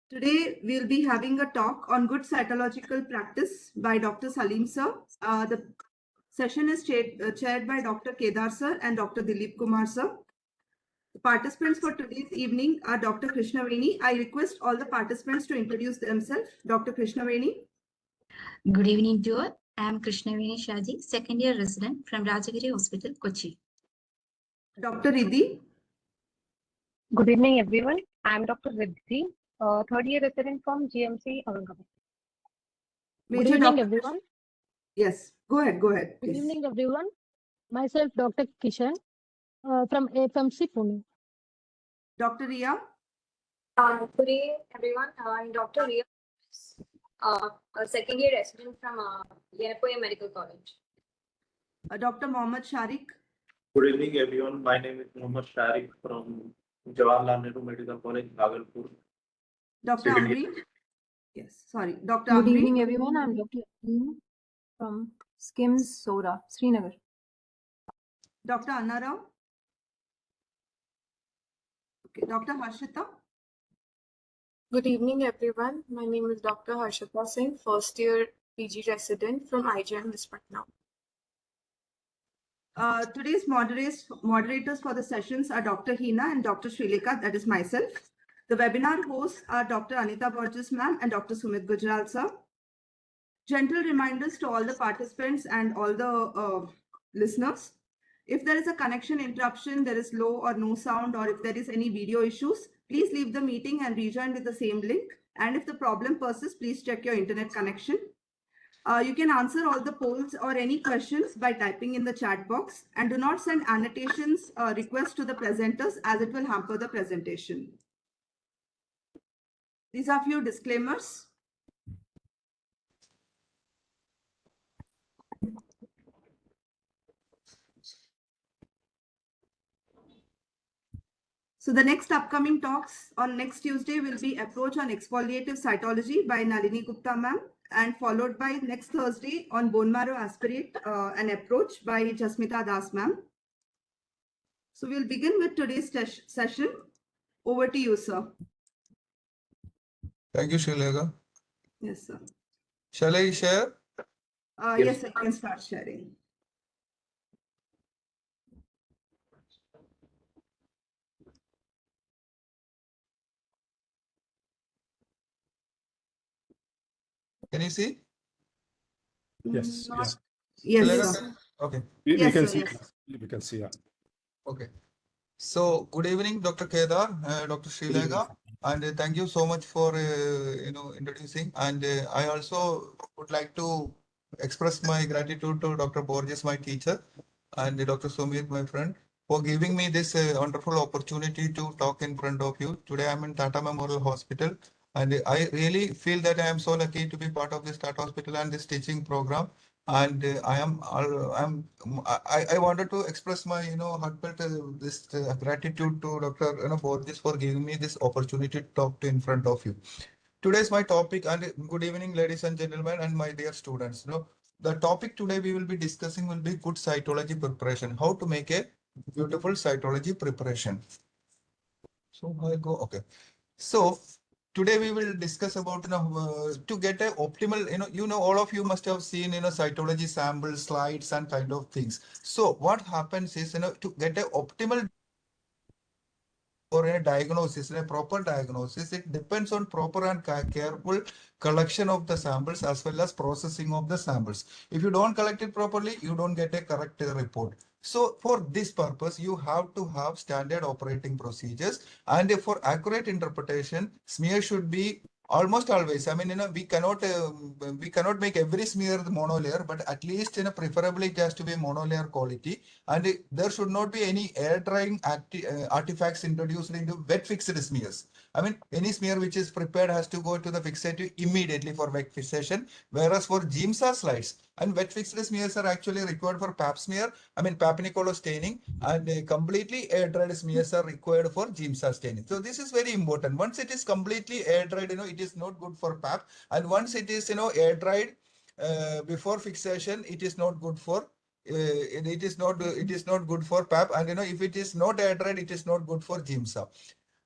Today, we'll be having a talk on good cytological practice by Dr. Salim sir. The session is chaired by Dr. Kedar sir and Dr. Dilip Kumar sir. The participants for today's evening are Dr. Krishnaveni. I request all the participants to introduce themselves. Dr. Krishnaveni. Good evening to all. I am Krishnaveni Shaji, second year resident from Rajagiri Hospital, Kochi. Dr. Riddhi. Good evening, everyone. I am Dr. Riddhi, third year resident from GMC, Aurangabad. Major Good evening, Dr. everyone. Yes, go ahead. Good Please. evening, everyone. Myself, Dr. Kishan, from FMC Pune. Dr. Ria. Good evening, everyone. I'm Dr. Ria, a second year resident from Yenapoya Medical College. Dr. Mohammad Sharik. Good evening, everyone. My name is Mohammad Sharik from Jawaharlal Nehru Medical College, Bhagalpur. Dr. Second Amri. year. Yes, sorry. Dr. Good Amri. evening, everyone. I'm Dr. Amin from SKIMS, Sora, Srinagar. Dr. Anna Rao. Okay. Dr. Harshita. Good evening, everyone. My name is Dr. Harshita Singh, first year PG resident from IGM Patna. Today's moderators for the sessions are Dr. Hina and Dr. Srilekha, that is myself. The webinar hosts are Dr. Anita Borges ma'am and Dr. Sumit Gujral sir. Gentle reminders to all the participants and all the listeners. If there is a connection interruption, there is low or no sound, or if there is any video issues, please leave the meeting and rejoin with the same link. And if the problem persists, please check your internet connection. You can answer all the polls or any questions by typing in the chat box, and do not send annotations or requests to the presenters as it will hamper the presentation. These are few disclaimers. So the next upcoming talks on next Tuesday will be Approach on Exfoliative Cytology by Nalini Gupta ma'am, and followed by next Thursday on Bone Marrow Aspirate and Approach by Jasmita Das ma'am. So we'll begin with today's session. Over to you, sir. Thank you, Srilekha. Yes, sir. Shall I share? Yes, I can start sharing. Can you see? Yes. Yes, Srilekha, sir. Okay. We Yes, can sir, see. yes. We can see. Yeah. Okay. So good evening, Dr. Kedar, Dr. Srilekha, and thank you so much for introducing. And I also would like to express my gratitude to Dr. Borges, my teacher, and Dr. Sumit, my friend, for giving me this wonderful opportunity to talk in front of you. Today I'm in Tata Memorial Hospital, and I really feel that I am so lucky to be part of this Tata Hospital and this teaching program. And I wanted to express my heartfelt gratitude to Dr. Borges for giving me this opportunity to talk to in front of you. Today's my topic, and good evening, ladies and gentlemen, and my dear students. The topic today we will be discussing will be good cytology preparation. How to make a beautiful cytology preparation. So I go okay. So today we will discuss about to get a optimal all of you must have seen cytology samples, slides, and kind of things. So what happens is to get a optimal or a diagnosis, a proper diagnosis, it depends on proper and careful collection of the samples as well as processing of the samples. If you don't collect it properly, you don't get a correct report. So for this purpose, you have to have standard operating procedures, and for accurate interpretation, smear should be almost always. I mean, we cannot make every smear monolayer, but at least preferably it has to be monolayer quality, and there should not be any air drying artifacts introduced into wet fixed smears. I mean, any smear which is prepared has to go to the fixative immediately for wet fixation, whereas for GIMSA slides and wet fixed smears are actually required for pap smear, I mean pap Nicolau staining, and completely air dried smears are required for GIMSA staining. So this is very important. Once it is completely air dried, it is not good for pap, and once it is air dried before fixation, it is not good for it is not good for pap, and if it is not air dried, it is not good for GIMSA.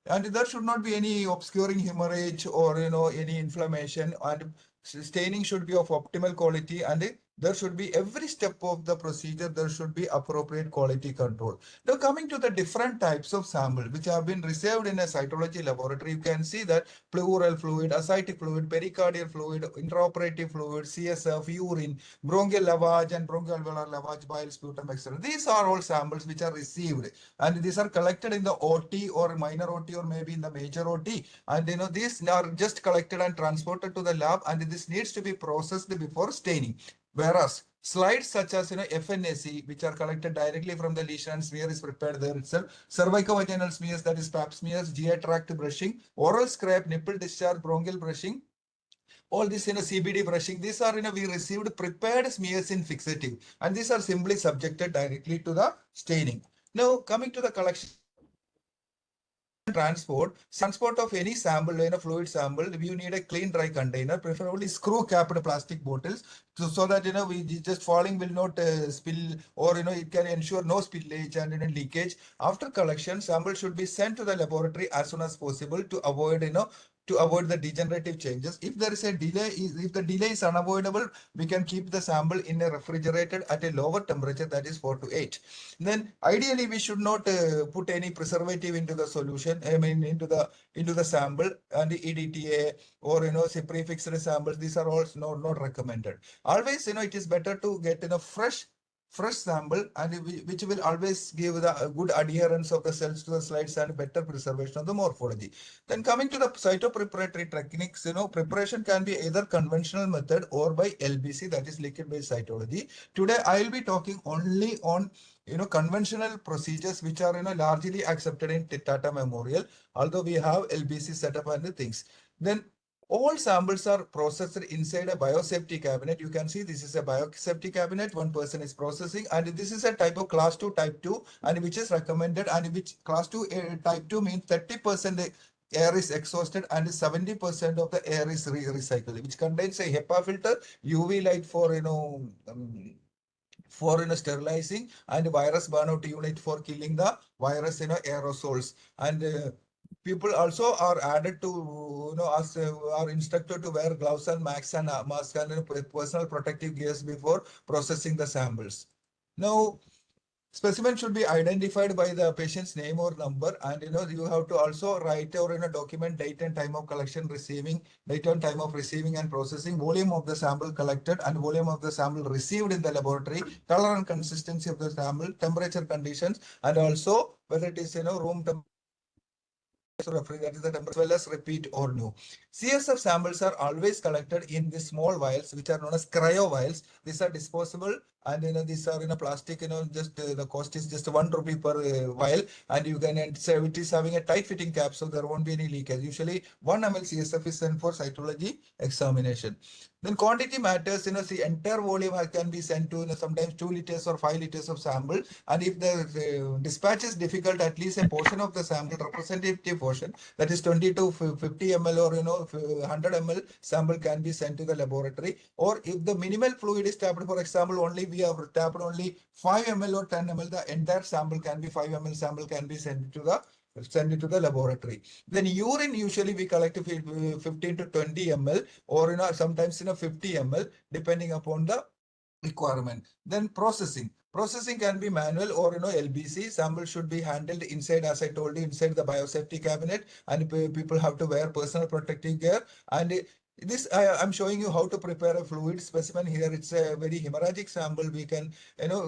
And there should not be any obscuring hemorrhage or any inflammation, and staining should be of optimal quality, and there should be every step of the procedure, there should be appropriate quality control. Now coming to the different types of sample which have been received in a cytology laboratory, you can see that pleural fluid, ascitic fluid, pericardial fluid, intraoperative fluid, CSF, urine, bronchial lavage and bronchoalveolar lavage, bile, sputum, etc. These are all samples which are received, and these are collected in the OT or minor OT or maybe in the major OT. And these are just collected and transported to the lab, and this needs to be processed before staining. Whereas slides such as FNAC, which are collected directly from the lesion and smear is prepared there itself, cervicovaginal smears, that is pap smears, GI tract brushing, oral scrape, nipple discharge, bronchial brushing, all this CBD brushing, these are we received prepared smears in fixative, and these are simply subjected directly to the staining. Now coming to the collection transport of any sample, fluid sample, you need a clean dry container, preferably screw capped plastic bottles, so that we just falling will not spill, or it can ensure no spillage and leakage. After collection, sample should be sent to the laboratory as soon as possible to avoid the degenerative changes. If there is a delay, if the delay is unavoidable, we can keep the sample in a refrigerated at a lower temperature, that is 4 to 8. Then ideally we should not put any preservative into the solution, into the sample, and the EDTA or say prefixed samples, these are all not recommended. Always it is better to get fresh sample, and which will always give the good adherence of the cells to the slides and better preservation of the morphology. Then coming to the cytopreparatory techniques, preparation can be either conventional method or by LBC, that is liquid based cytology. Today I will be talking only on conventional procedures which are largely accepted in Tata Memorial, although we have LBC setup and the things. Then all samples are processed inside a biosafety cabinet. You can see this is a biosafety cabinet. One person is processing, and this is a type of class 2 type 2, and which is recommended, and which class 2 type 2 means 30% air is exhausted and 70% of the air is recycled, which contains a HEPA filter, UV light for sterilizing, and virus burnout unit for killing the virus aerosols. And people also are added to are instructed to wear gloves and masks and personal protective gears before processing the samples. Now specimen should be identified by the patient's name or number, and you have to also write or document date and time of collection, date and time of receiving and processing, volume of the sample collected and volume of the sample received in the laboratory, color and consistency of the sample, temperature conditions, and also whether it is room temperature, that is the temperature, as well as repeat or new. CSF samples are always collected in the small vials which are known as cryo vials. These are disposable, and these are in a plastic, just the cost is just 1 rupee per vial, and you can say it is having a tight fitting cap, so there won't be any leakage. Usually 1 ml CSF is sent for cytology examination. Then quantity matters, the entire volume can be sent to sometimes 2 liters or 5 liters of sample, and if the dispatch is difficult, at least a portion of the sample, representative portion, that is 20 to 50 ml or 100 ml sample can be sent to the laboratory. Or if the minimal fluid is tapped, for example, only we have tapped only 5 ml or 10 ml, the entire sample can be 5 ml sample can be sent to the laboratory. Then urine, usually we collect 15 to 20 ml, or sometimes 50 ml, depending upon the requirement. Then processing can be manual or LBC. Sample should be handled inside, as I told you, inside the biosafety cabinet, and people have to wear personal protective gear. And this I'm showing you how to prepare a fluid specimen. Here it's a very hemorrhagic sample. We can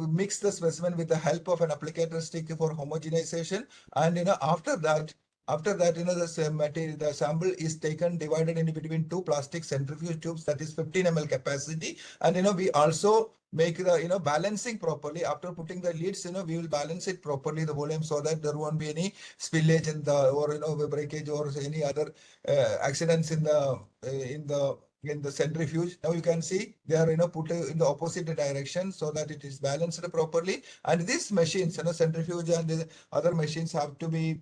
mix the specimen with the help of an applicator stick for homogenization, and after that the sample is taken, divided in between 2 plastic centrifuge tubes, that is 15 ml capacity. And we also make the balancing properly. After putting the lids, we will balance it properly, the volume, so that there won't be any spillage in the, or breakage or any other accidents in the centrifuge. Now you can see they are put in the opposite direction so that it is balanced properly. And these machines, centrifuge and the other machines, have to be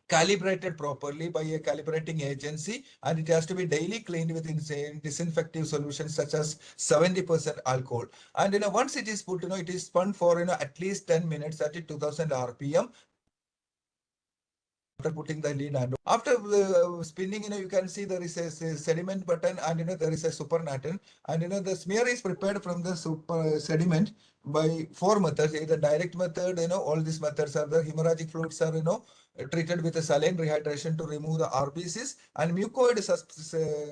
calibrated properly by a calibrating agency, and it has to be daily cleaned with disinfective solutions such as 70% alcohol. And once it is put, it is spun for at least 10 minutes at 2000 rpm. putting the lead and after spinning, you can see there is a sediment button and there is a supernatant, and the smear is prepared from the super sediment by 4 methods, either direct method, all these methods are the hemorrhagic fluids are, treated with a saline rehydration to remove the RBCs, and mucoid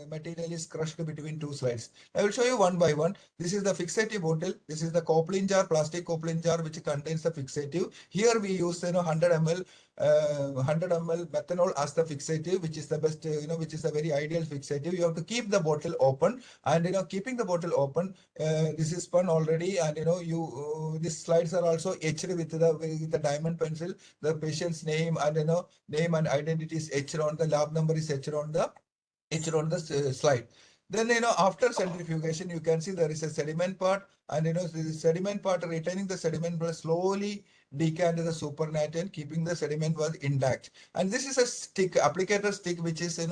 material is crushed between 2 slides. I will show you one by one. This is the fixative bottle. This is the Coplin jar, plastic Coplin jar, which contains the fixative. Here we use 100 ml 100 ml methanol as the fixative, which is the best, which is a very ideal fixative. You have to keep the bottle open, and keeping the bottle open, this is spun already, and these slides are also etched with the diamond pencil. The patient's name and name and identity is etched on the lab number is etched on the slide. Then after centrifugation, you can see there is a sediment part, and the sediment part retaining the sediment will slowly decant the supernatant, keeping the sediment was intact. And this is a stick, applicator stick, which is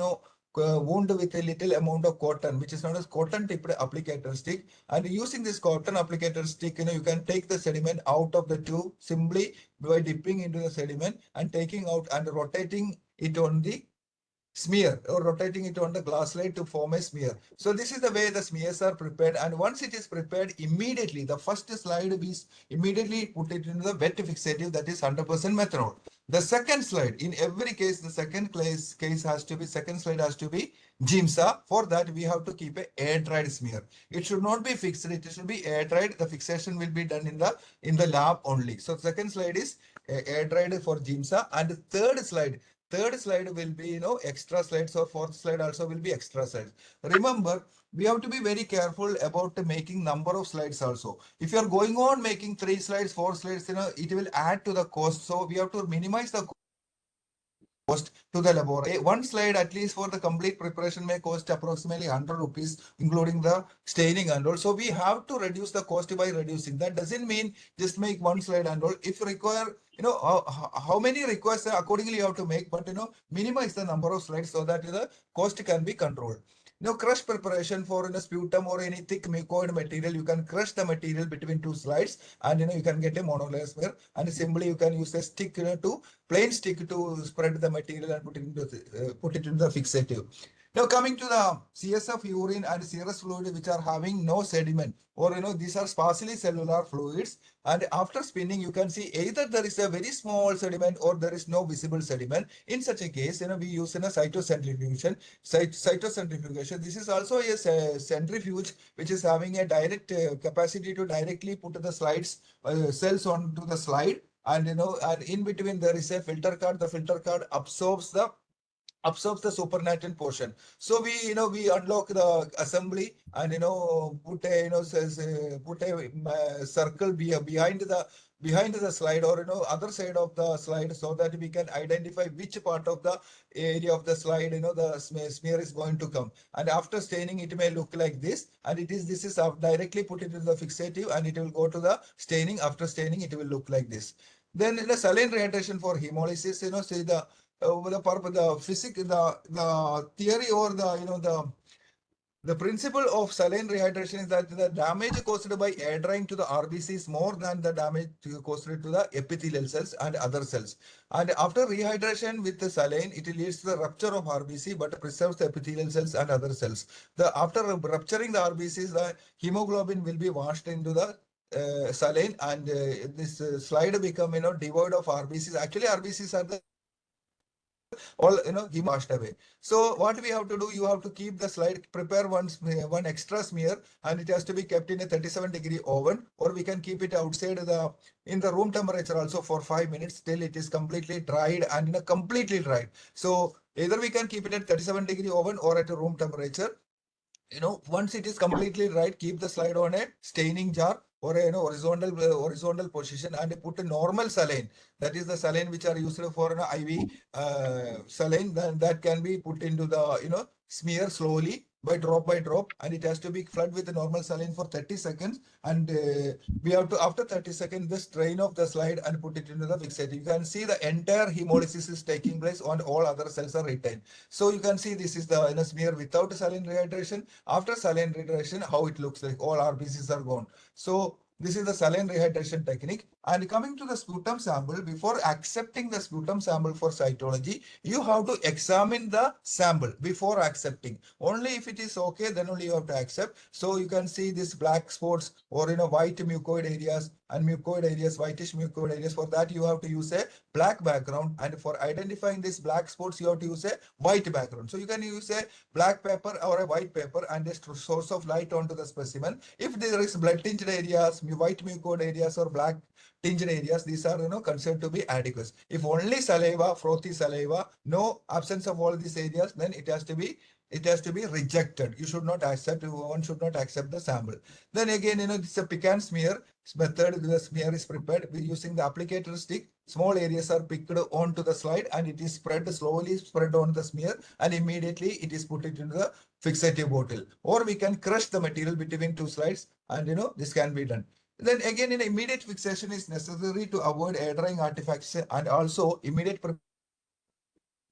wound with a little amount of cotton, which is known as cotton tipped applicator stick. And using this cotton applicator stick, you can take the sediment out of the tube simply by dipping into the sediment and taking out and rotating it on the smear, or rotating it on the glass slide to form a smear. So this is the way the smears are prepared, and once it is prepared, immediately the first slide is immediately put it into the wet fixative, that is 100% methanol. The second slide, in every case, the second slide has to be Gimsa. For that, we have to keep a air-dried smear. It should not be fixed, it should be air-dried. The fixation will be done in the lab only. So second slide is air-dried for Gimsa, and third slide will be extra slides, or fourth slide also will be extra slides. Remember, we have to be very careful about making number of slides also. If you are going on making 3 slides, 4 slides, it will add to the cost. So we have to minimize the cost to the laboratory. One slide at least for the complete preparation may cost approximately 100 rupees, including the staining and all. So we have to reduce the cost by reducing. That doesn't mean just make one slide and all. If you require, how many requests accordingly you have to make, but minimize the number of slides so that the cost can be controlled. Crush preparation for sputum or any thick mucoid material, you can crush the material between 2 slides, and you can get a monolayer smear, and simply you can use a stick, plain stick to spread the material and put it into the fixative. Now coming to the CSF, urine and serous fluid, which are having no sediment, or these are sparsely cellular fluids, and after spinning you can see either there is a very small sediment or there is no visible sediment. In such a case, we use cytocentrifugation. Cytocentrifugation. This is also a centrifuge which is having a direct capacity to directly put the cells onto the slide, and and in between there is a filter card. The filter card absorbs the supernatant portion. So we unlock the assembly, and put a circle behind the slide, or other side of the slide, so that we can identify which part of the area of the slide the smear is going to come. And after staining, it may look like this, and this is directly put into the fixative, and it will go to the staining. After staining, it will look like this. Then the saline rehydration for hemolysis, say the purpose, the theory, or the principle of saline rehydration is that the damage caused by air drying to the RBC is more than the damage caused to the epithelial cells and other cells. And after rehydration with the saline, it leads to the rupture of RBC, but preserves the epithelial cells and other cells. After rupturing the RBCs, the hemoglobin will be washed into the saline, and this slide become devoid of RBCs. Actually, RBCs are the all he washed away. So what we have to do, you have to keep the slide, prepare one extra smear, and it has to be kept in a 37-degree oven, or we can keep it outside in the room temperature also for 5 minutes till it is completely dried and completely dried. So either we can keep it at 37-degree oven or at a room temperature. Once it is completely dried, keep the slide on a staining jar or a horizontal position, and put a normal saline. That is the saline which are used for an IV saline. Then that can be put into the smear slowly by drop, and it has to be flooded with the normal saline for 30 seconds. And we have to, after 30 seconds, just drain off the slide and put it into the fixative. You can see the entire hemolysis is taking place, and all other cells are retained. So you can see this is the smear without saline rehydration. After saline rehydration, how it looks like. All RBCs are gone. So this is the saline rehydration technique. And coming to the sputum sample, before accepting the sputum sample for cytology, you have to examine the sample before accepting. Only if it is okay, then only you have to accept. So you can see this black spots or white mucoid areas and mucoid areas, whitish mucoid areas. For that, you have to use a black background. And for identifying these black spots, you have to use a white background. So you can use a black paper or a white paper and a source of light onto the specimen. If there is blood tinged areas, white mucoid areas or black tinged areas, these are considered to be adequate. If only saliva, frothy saliva, no absence of all these areas, then it has to be rejected. You should not accept, one should not accept the sample. Then again, it's a pick and smear method. The smear is prepared using the applicator stick. Small areas are picked onto the slide and it is slowly spread on the smear, and immediately it is put into the fixative bottle. Or we can crush the material between two slides, and this can be done. Then again, immediate fixation is necessary to avoid air drying artifacts and also immediate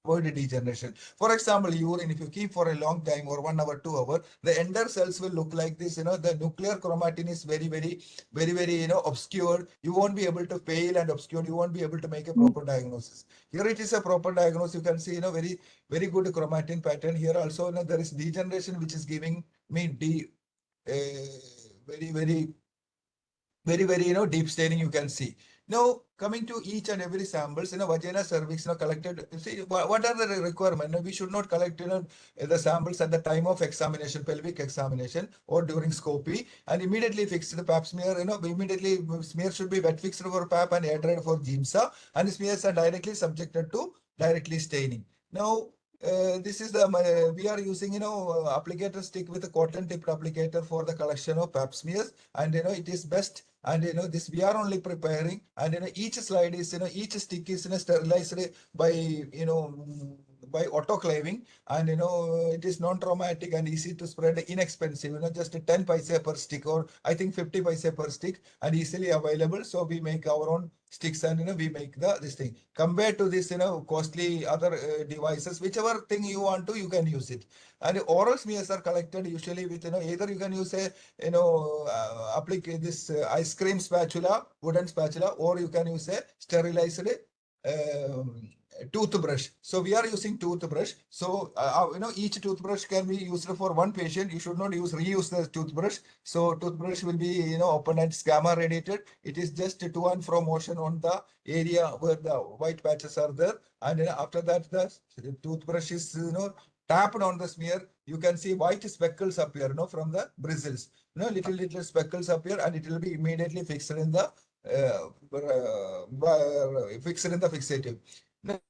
avoid degeneration. For example, urine, if you keep for a long time or 1 hour, 2 hours, the ender cells will look like this. The nuclear chromatin is very, obscured. You won't be able to fail and obscured. You won't be able to make a proper diagnosis. Here it is a proper diagnosis. You can see, very good chromatin pattern. Here also, there is degeneration, which is giving me very, deep staining you can see. Now, coming to each and every samples, vagina, cervix, collected. See, what are the requirements? We should not collect, the samples at the time of examination, pelvic examination, or during scopy, and immediately fix the pap smear. Immediately smear should be wet fixed for pap and air dried for GIMSA, and smears are directly subjected to directly staining. Now, this is the we are using applicator stick with a cotton tipped applicator for the collection of pap smears, and it is best. And this we are only preparing, and each slide is each stick is sterilized by by autoclaving, and it is non-traumatic and easy to spread, inexpensive, just 10 paise per stick, or I think 50 paise per stick, and easily available. So we make our own sticks, and we make this thing compared to this costly other devices. Whichever thing you want to, you can use it. And oral smears are collected usually with either you can use a apply this ice cream spatula, wooden spatula, or you can use a sterilized toothbrush. So we are using toothbrush. So each toothbrush can be used for one patient. You should not reuse the toothbrush. So toothbrush will be open and gamma radiated. It is just to and fro motion on the area where the white patches are there, and after that the toothbrush is tapped on the smear. You can see white speckles appear from the bristles. Little speckles appear, and it will be immediately fixed in the fixative. Now,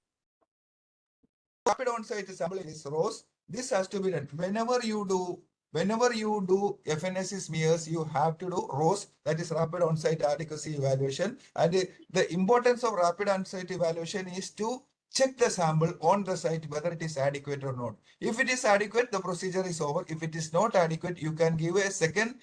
rapid on-site sample is rose. This has to be done whenever you do FNSC smears. You have to do ROSE, that is rapid on-site adequacy evaluation. And the importance of rapid on-site evaluation is to check the sample on the site whether it is adequate or not. If it is adequate, the procedure is over. If it is not adequate, you can give a second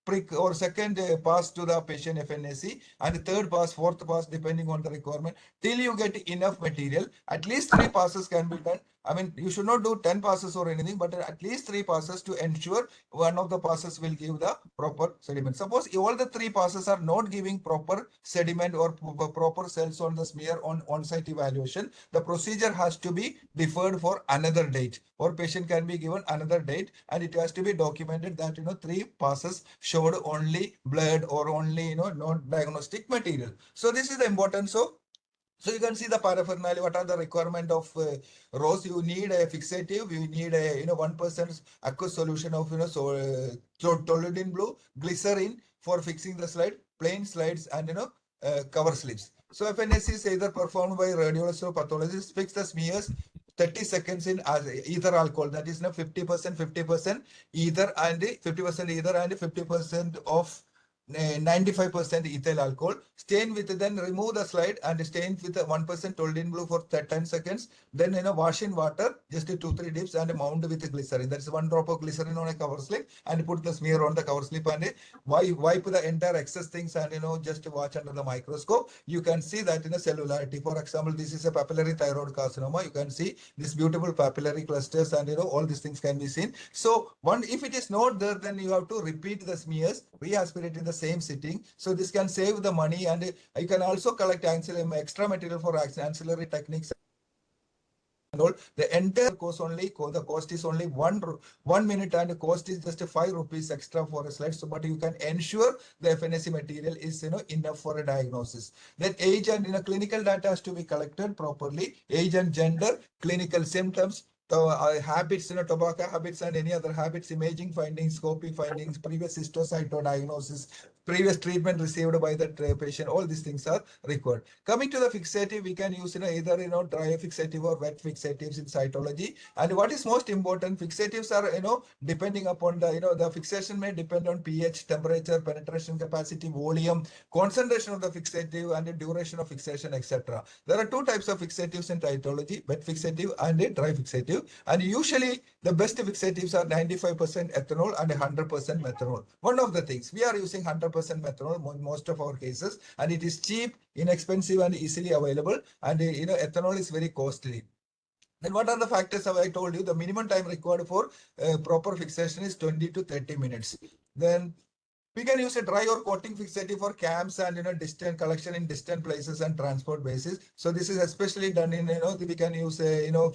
prick or second pass to the patient FNSC, and third pass, fourth pass, depending on the requirement, till you get enough material. At least 3 passes can be done. I mean, you should not do 10 passes or anything, but at least 3 passes to ensure one of the passes will give the proper sediment. Suppose all the 3 passes are not giving proper sediment or proper cells on the smear on site evaluation, the procedure has to be deferred for another date, or patient can be given another date, and it has to be documented that 3 passes showed only blood or only not diagnostic material. So this is the importance of. So you can see the paraphernalia. What are the requirement of ROSE? You need a fixative. You need a 1% aqueous solution of toluidine blue, glycerin for fixing the slide, plain slides, and cover slips. So FNSC is either performed by radiologist or pathologist. Fix the smears 30 seconds in ether alcohol. That is 50% ether, and 50% ether and 50% of 95% ethyl alcohol. Stain with, then remove the slide and stain with 1% toluidine blue for 10 seconds. Then wash in water, just 2-3 dips, and mount with glycerin. That's 1 drop of glycerin on a cover slip, and put the smear on the cover slip, and wipe the entire excess things, and just watch under the microscope. You can see that cellularity. For example, this is a papillary thyroid carcinoma. You can see this beautiful papillary clusters, and all these things can be seen. So if it is not there, then you have to repeat the smears, re-aspirate in the same sitting. So this can save the money, and you can also collect extra material for ancillary techniques and all. The entire course only, the cost is only 1 minute, and the cost is just 5 rupees extra for a slide. So, but you can ensure the FNAC material is enough for a diagnosis. Then age and clinical data has to be collected properly. Age and gender, clinical symptoms, habits, tobacco habits and any other habits, imaging findings, scopy findings, previous histocytodiagnosis, previous treatment received by the patient. All these things are required. Coming to the fixative, we can use either dry fixative or wet fixatives in cytology. And what is most important, fixatives are depending upon the fixation may depend on pH, temperature, penetration capacity, volume, concentration of the fixative, and the duration of fixation, etc. There are two types of fixatives in cytology: wet fixative and a dry fixative. And usually the best fixatives are 95% ethanol and 100% methanol. One of the things, we are using 100% methanol in most of our cases, and it is cheap, inexpensive, and easily available. And ethanol is very costly. Then what are the factors? I told you the minimum time required for proper fixation is 20 to 30 minutes. Then we can use a dry or coating fixative for camps and distant collection in distant places and transport basis. So this is especially done in we can use a hair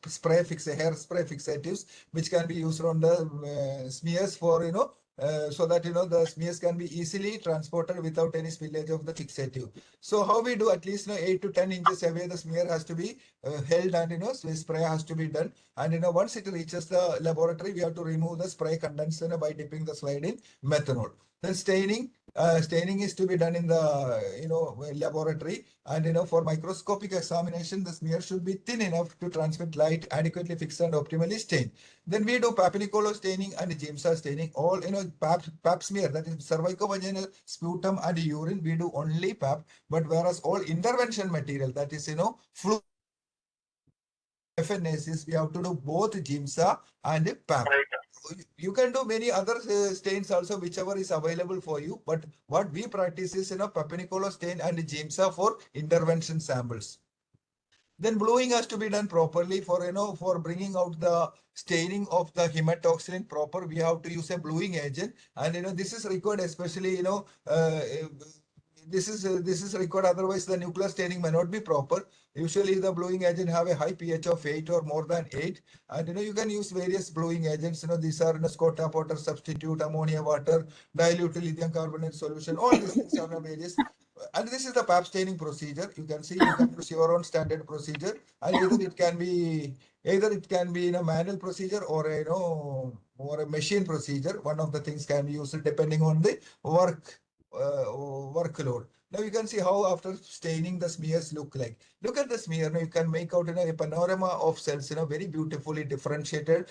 spray fixatives, which can be used on the smears for so that the smears can be easily transported without any spillage of the fixative. So how we do, at least 8 to 10 inches away the smear has to be held, and spray has to be done. And once it reaches the laboratory, we have to remove the spray contents by dipping the slide in methanol. Then staining is to be done in the laboratory, and for microscopic examination the smear should be thin enough to transmit light, adequately fixed, and optimally stained. Then we do Papinicolo staining and Giemsa staining. All pap smear, that is cervicovaginal, sputum, and urine, we do only pap. But whereas all intervention material, that is fluid FNACs, we have to do both Giemsa and pap. You can do many other stains also, whichever is available for you. But what we practice is Papinicolo stain and Giemsa for intervention samples. Then bluing has to be done properly for bringing out the staining of the hematoxylin proper. We have to use a bluing agent, and this is required, especially this is required. Otherwise, the nuclear staining may not be proper. Usually, the bluing agent have a high pH of 8 or more than 8, and you can use various bluing agents. These are Scota water substitute, ammonia water, dilute lithium carbonate solution. All these things are various. And this is the pap staining procedure. You can see, you can use your own standard procedure, and either it can be in a manual procedure or or a machine procedure. One of the things can be used depending on the workload. Now you can see how after staining the smears look like. Look at the smear. Now you can make out a panorama of cells, very beautifully differentiated.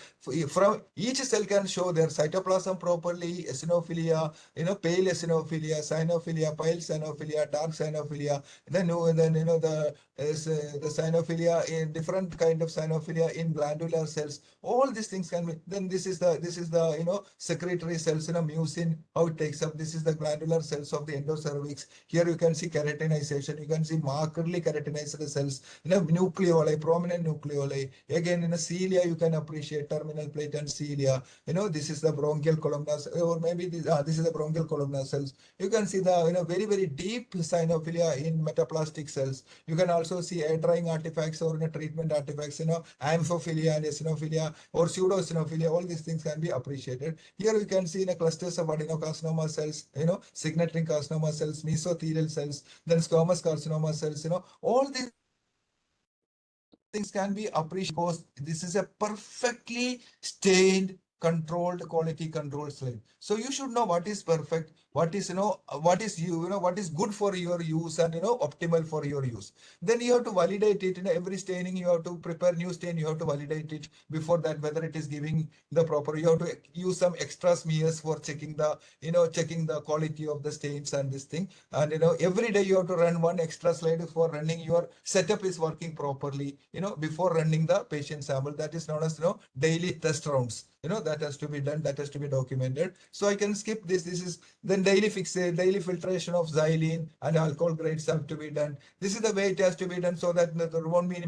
From each cell can show their cytoplasm properly, eosinophilia, pale eosinophilia, cyanophilia, pale cyanophilia, dark cyanophilia. Then the cyanophilia in different kind of cyanophilia in glandular cells. All these things can be. Then this is the secretory cells, mucin, how it takes up. This is the glandular cells of the endocervix. Here you can see keratinization. You can see markedly keratinized cells. Nucleoli, prominent nucleoli. Again, in a cilia, you can appreciate terminal plate and cilia. This is the bronchial columnar, or maybe this is the bronchial columnar cells. You can see the very, very deep cyanophilia in metaplastic cells. You can also see air drying artifacts or treatment artifacts, amphophilia and eosinophilia or pseudoeosinophilia. All these things can be appreciated. Here you can see clusters of adenocarcinoma cells, signature carcinoma cells, mesothelial cells, then squamous carcinoma cells. All these things can be appreciated because this is a perfectly stained, controlled, quality control slide. So you should know what is perfect, what is what is good for your use, and optimal for your use. Then you have to validate it. Every staining you have to prepare new stain. You have to validate it before that whether it is giving the proper. You have to use some extra smears for checking the quality of the stains and this thing. And every day you have to run one extra slide for running your setup is working properly. Before running the patient sample, that is known as daily test rounds. That has to be done, that has to be documented. So I can skip this. This is then daily daily filtration of xylene and alcohol grades have to be done. This is the way it has to be done so that there won't be any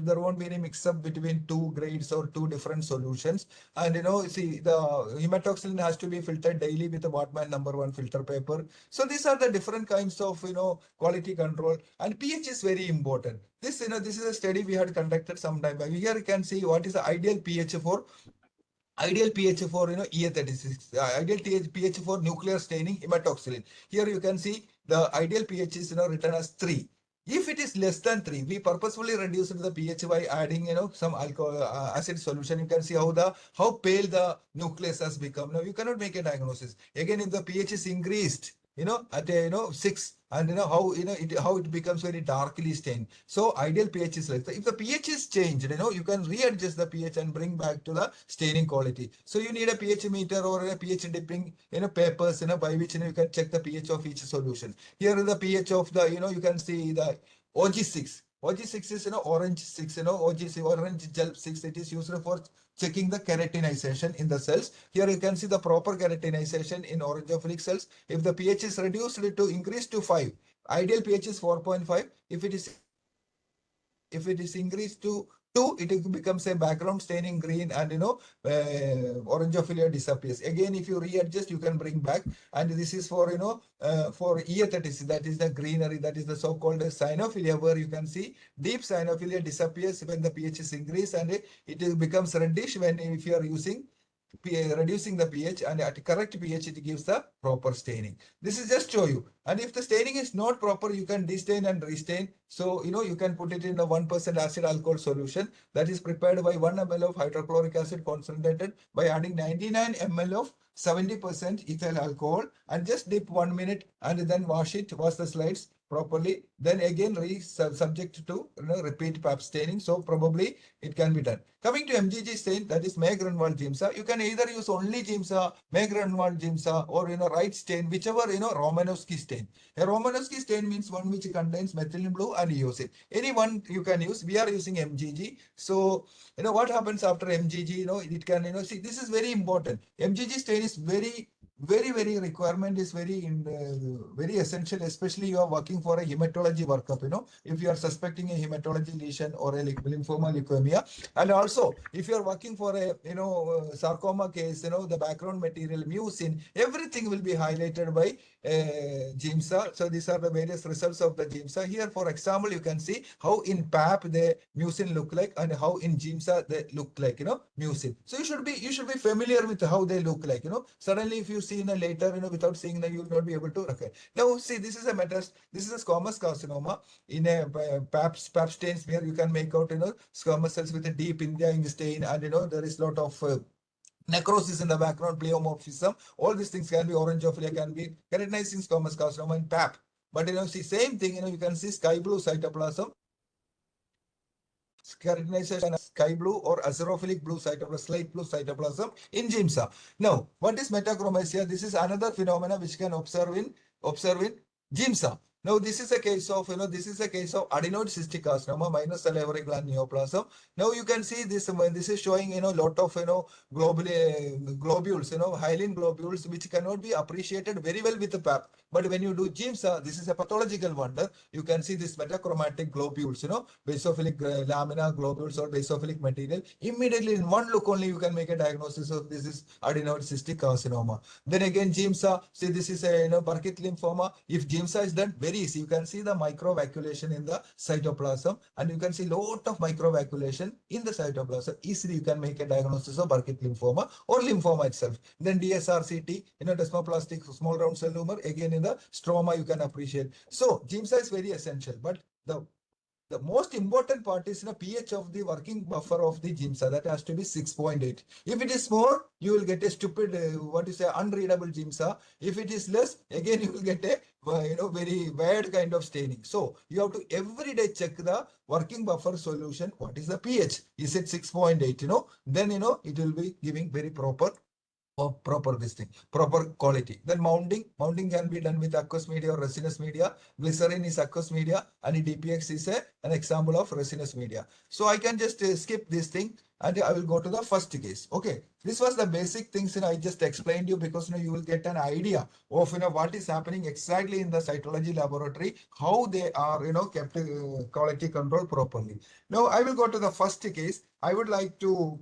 there won't be any mix up between two grades or two different solutions. And see, the hematoxylin has to be filtered daily with the Wattman #1 filter paper. So these are the different kinds of quality control, and pH is very important. This this is a study we had conducted some time back. Here you can see what is the ideal pH for E36, ideal pH for nuclear staining hematoxylin. Here you can see the ideal pH is written as 3. If it is less than 3, we purposefully reduced the pH by adding some alcohol acid solution. You can see how pale the nucleus has become. Now you cannot make a diagnosis. Again, if the pH is increased, at 6, and how it becomes very darkly stained. So ideal pH is like that. If the pH is changed, you can readjust the pH and bring back to the staining quality. So you need a pH meter or a pH dipping papers by which you can check the pH of each solution. Here is the pH of the you can see the OG6. OG6 is orange 6, OG6 orange gel 6. It is used for checking the keratinization in the cells. Here you can see the proper keratinization in orangeophilic cells. If the pH is reduced to increase to 5, ideal pH is 4.5. If it is increased to 2, it becomes a background staining green, and orangophilia disappears. Again, if you readjust, you can bring back. And this is for for E36, that is the greenery, that is the so-called cyanophilia, where you can see deep cyanophilia disappears when the pH is increased, and it becomes reddish when if you are reducing the pH, and at correct pH it gives the proper staining. This is just show you. And if the staining is not proper, you can destain and restain. So you can put it in a 1% acid alcohol solution that is prepared by 1 ml of hydrochloric acid concentrated by adding 99 ml of 70% ethyl alcohol, and just dip 1 minute and then wash the slides properly. Then again subject to repeat pap staining. So probably it can be done. Coming to MGG stain, that is May-Grunwald Giemsa. You can either use only Giemsa, May-Grunwald Giemsa, or right stain, whichever Romanowski stain. A Romanowski stain means one which contains methylene blue and eosin. Any one you can use. We are using MGG. So what happens after MGG? It can see, this is very important. MGG stain is very requirement is very essential, especially you are working for a hematology workup. If you are suspecting a hematology lesion or a lymphoma leukemia, and also if you are working for a sarcoma case, the background material mucin, everything will be highlighted by Giemsa. So these are the various results of the Giemsa. Here, for example, you can see how in PAP the mucin look like and how in Giemsa they look like mucin. So you should be familiar with how they look like. Suddenly if you see later without seeing them, you will not be able to recognize. Now see, this is a squamous carcinoma in a PAP stains where you can make out squamous cells with a deep indwelling stain, and there is a lot of necrosis in the background, pleomorphism. All these things can be orangophilia, can be keratinizing squamous carcinoma in PAP. But see, same thing, you can see sky blue cytoplasm, keratinization sky blue or azerophilic blue cytoplasm, slate blue cytoplasm in Giemsa. Now, what is metachromasia? This is another phenomena which can observe in Giemsa. Now, this is a case of adenoid cystic carcinoma minus salivary gland neoplasm. Now, you can see this is showing lot of globules, hyaline globules, which cannot be appreciated very well with the PAP. But when you do Giemsa, this is a pathological wonder. You can see this metachromatic globules, basophilic lamina globules or basophilic material. Immediately in one look only, you can make a diagnosis of this is adenoid cystic carcinoma. Then again, Giemsa, see, this is a Burkitt lymphoma. If Giemsa is done, very easy. You can see the microvacuolation in the cytoplasm, and you can see lot of microvacuolation in the cytoplasm. Easily you can make a diagnosis of Burkitt lymphoma or lymphoma itself. Then DSRCT, desmoplastic small round cell tumor, again in the stroma you can appreciate. So Giemsa is very essential, but the most important part is pH of the working buffer of the Giemsa. That has to be 6.8. If it is more, you will get a stupid, unreadable Giemsa. If it is less, again you will get a very bad kind of staining. So you have to every day check the working buffer solution. What is the pH? Is it 6.8? Then it will be giving very proper of proper this thing, proper quality. Then mounting can be done with aqueous media or resinous media. Glycerin is aqueous media and DPX is an example of resinous media. So I can just skip this thing and I will go to the first case. Okay, this was the basic things I just explained you because you will get an idea of what is happening exactly in the cytology laboratory, how they are kept quality control properly. Now I will go to the first case. I would like to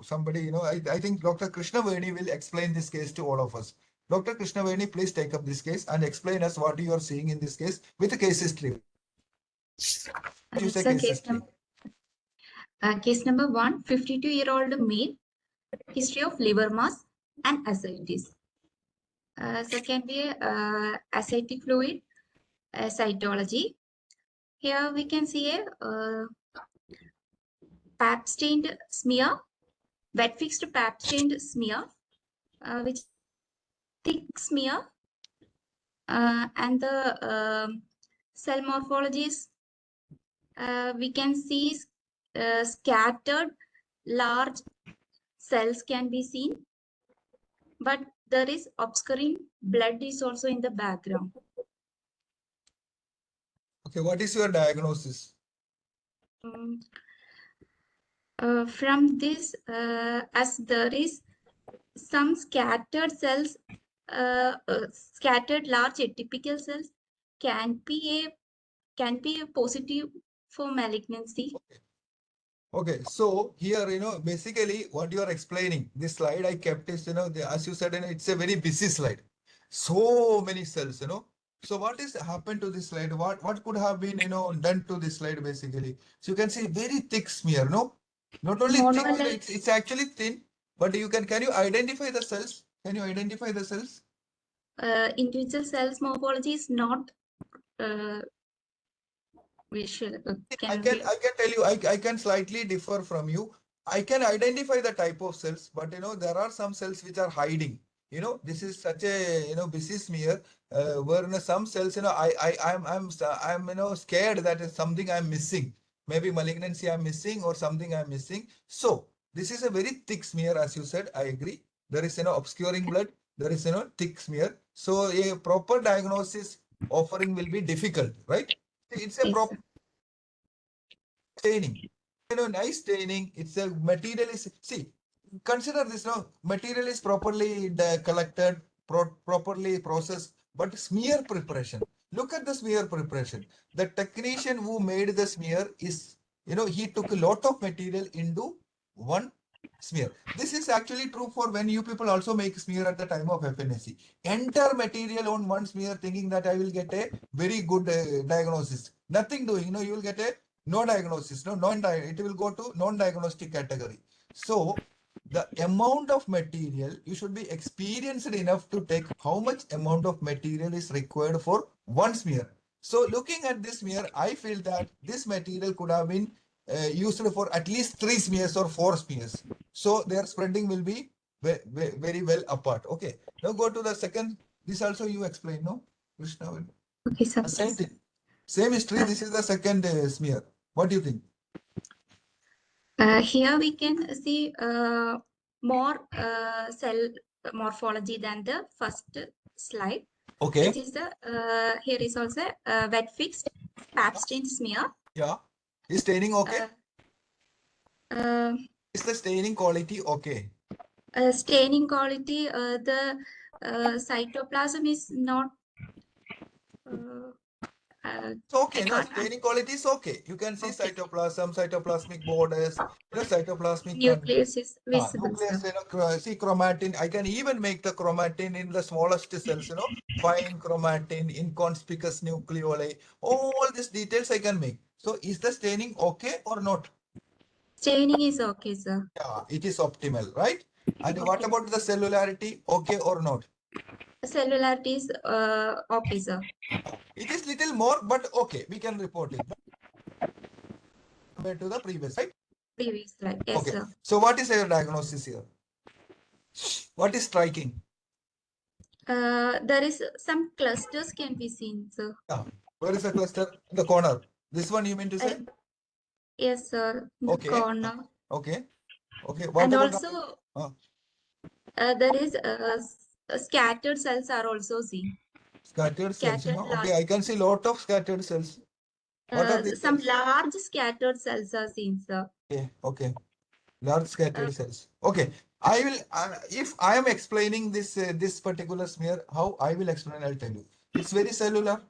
somebody, I think Dr. Krishnaveni will explain this case to all of us. Dr. Krishnaveni, please take up this case and explain us what you are seeing in this case with the case history. You say case history. Case number 1, 52-year-old male, history of liver mass and ascites. So can be ascitic fluid, cytology. Here we can see a pap stained smear, wet fixed pap stained smear, which thick smear, and the cell morphologies. We can see scattered large cells can be seen, but there is obscuring blood is also in the background. Okay, what is your diagnosis? From this, as there is some scattered cells, scattered large atypical cells can be a positive for malignancy. Okay, so here, basically what you are explaining, this slide I kept is, as you said, it's a very busy slide. So many cells, So what is happened to this slide? What could have been, done to this slide basically? So you can see very thick smear, no? Not only thick, it's actually thin, but can you identify the cells? Can you identify the cells? Individual cells morphology is not visual. I can tell you, I can slightly differ from you. I can identify the type of cells, but there are some cells which are hiding. This is such a busy smear where some cells, I'm scared that is something I'm missing. Maybe malignancy I'm missing or something I'm missing. So this is a very thick smear, as you said. I agree. There is obscuring blood. There is thick smear. So a proper diagnosis offering will be difficult, right? It's a proper staining. Nice staining. It's a material is, see, consider this now. Material is properly collected, properly processed, but smear preparation. Look at the smear preparation. The technician who made the smear is, he took a lot of material into one smear. This is actually true for when you people also make smear at the time of FNSC. Enter material on one smear thinking that I will get a very good diagnosis. Nothing doing, you will get a no diagnosis, it will go to non-diagnostic category. So the amount of material, you should be experienced enough to take how much amount of material is required for one smear. So looking at this smear, I feel that this material could have been used for at least 3 smears or 4 smears. So their spreading will be very well apart. Okay. Now go to the second. This also you explain, no? Krishna will. Okay, sir. Same thing. Same history. This is the second smear. What do you think? Here we can see more cell morphology than the first slide. Okay. Which is the here is also wet fixed pap stain smear. Yeah. Is staining okay? Is the staining quality okay? Staining quality, the cytoplasm is not. It's okay, no? Staining quality is okay. You can see cytoplasm, cytoplasmic borders, cytoplasmic nucleus is visible. Nucleus, see chromatin. I can even make the chromatin in the smallest cells, fine chromatin, inconspicuous nucleoli. All these details I can make. So is the staining okay or not? Staining is okay, sir. Yeah, it is optimal, right? And what about the cellularity? Okay or not? Cellularity is okay, sir. It is little more, but okay, we can report it. Compared to the previous, right? Previous slide, yes, okay. Sir. So what is your diagnosis here? What is striking? There is some clusters can be seen, sir. Yeah. Where is the cluster? In the corner. This one you mean to say? Yes, sir. In the corner. Okay. Okay. What and about also There is scattered cells are also seen. Scattered cells, Scattered Okay, I can see lot of scattered cells. What are these some cells? large scattered cells are seen, sir. Okay. Large scattered cells. Okay. I will, if I am explaining this this particular smear, how I will explain, I'll tell you. It's very cellular,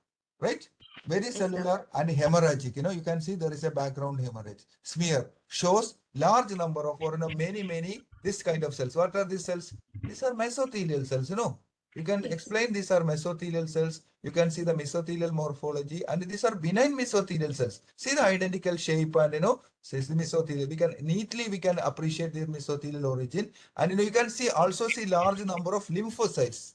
right? Very Yes, cellular and hemorrhagic. You can see there is a background hemorrhage. Smear shows large number of, or many, this kind of cells. What are these cells? These are mesothelial cells. You can Yes. explain these are mesothelial cells. You can see the mesothelial morphology, and these are benign mesothelial cells. See the identical shape, and says the mesothelial. We can appreciate their mesothelial origin, and you can see also see large number of lymphocytes.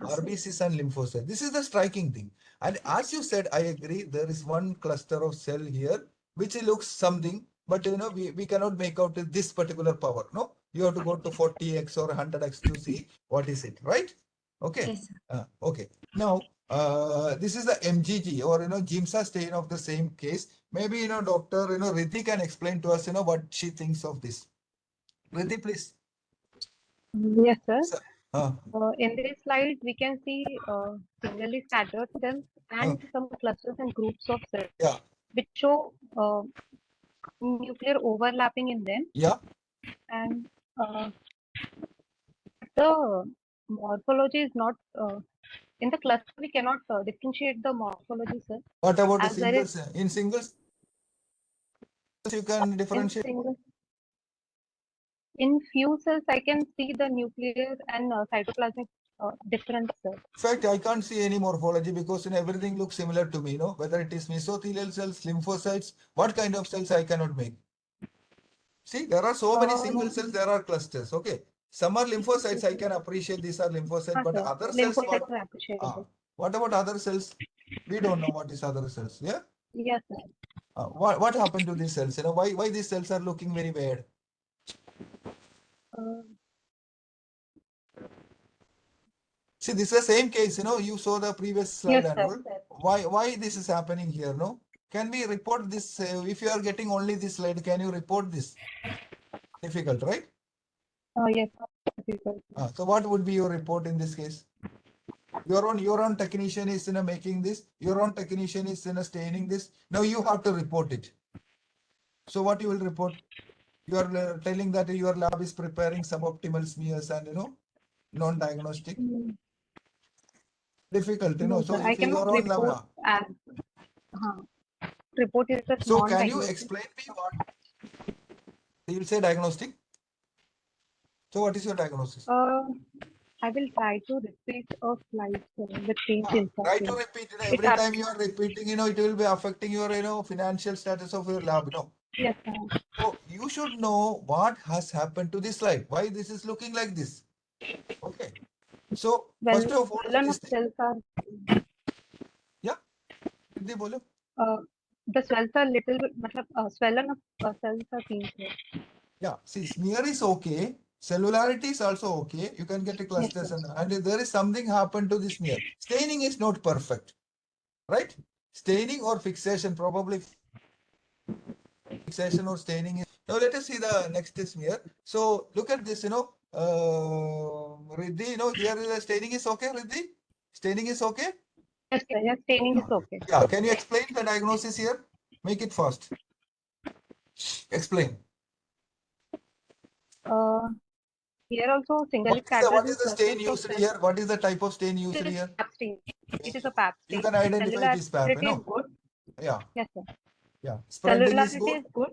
RBCs and lymphocytes. This is the striking thing. And as you said, I agree, there is one cluster of cell here which looks something, but we cannot make out this particular power. No, you have to go to 40x or 100x to see what is it, right? Okay. Yes, sir. Okay. Now, this is the MGG, or Jimsa stain of the same case. Maybe Doctor Riddhi can explain to us what she thinks of this. Riddhi, please. Yes, sir. Sir, In this slide, we can see singly scattered cells and some clusters and groups of cells, yeah. which show nuclear overlapping in them. Yeah. And the morphology is not in the cluster. We cannot differentiate the morphology, sir. What about the As there is singles? In singles, you can differentiate. In few cells, I can see the nuclear and cytoplasmic difference, sir. In fact, I can't see any morphology because everything looks similar to me. Whether it is mesothelial cells, lymphocytes, what kind of cells I cannot make. See, there are so many single cells, there are clusters. Okay. Some are lymphocytes, I can appreciate these are lymphocytes, but sir. other cells, Lymphocytes are appreciable. what about other cells? We don't know what is other cells. Yeah. Yes, sir. What happened to these cells? Why these cells are looking very bad? See, this is the same case. You saw the previous slide. Yes, and all. Why this is happening here? No. Can we report this? If you are getting only this slide, can you report this? Difficult, right? Yes, difficult. So what would be your report in this case? Your own technician is making this. Your own technician is staining this. Now you have to report it. So what you will report? You are telling that your lab is preparing suboptimal smears and non-diagnostic. Difficult, No, So I if your cannot own report lab. as report is a So can you non-diagnostic. explain me what you will say diagnostic? So what is your diagnosis? I will try to repeat a slide with same Try to repeat. Every time you are repeating, it will be affecting your financial status of your lab. Yes, sir. So you should know what has happened to this slide. Why this is looking like this. Okay. So first of all, cells are bolo. The cells are little swollen of cells are seen here. Yeah, see, smear is okay. Cellularity is also okay. You can get a clusters, and there is something happened to the smear. Staining is not perfect, right? Staining or fixation, probably fixation or staining is. Now let us see the next smear. So look at this, Riddhi, here the staining is okay, Riddhi? Staining is okay? Yes, sir. Yes, staining is okay. Yeah, can you explain the diagnosis here? Make it fast. Explain. Here also singly scattered. What is the stain used here? What is the type of stain used here? Pap stain. It is a pap stain. You can identify this pap, Cellularity is good. Yeah. Yes, sir. Yeah. Spreading is Cellularity is good.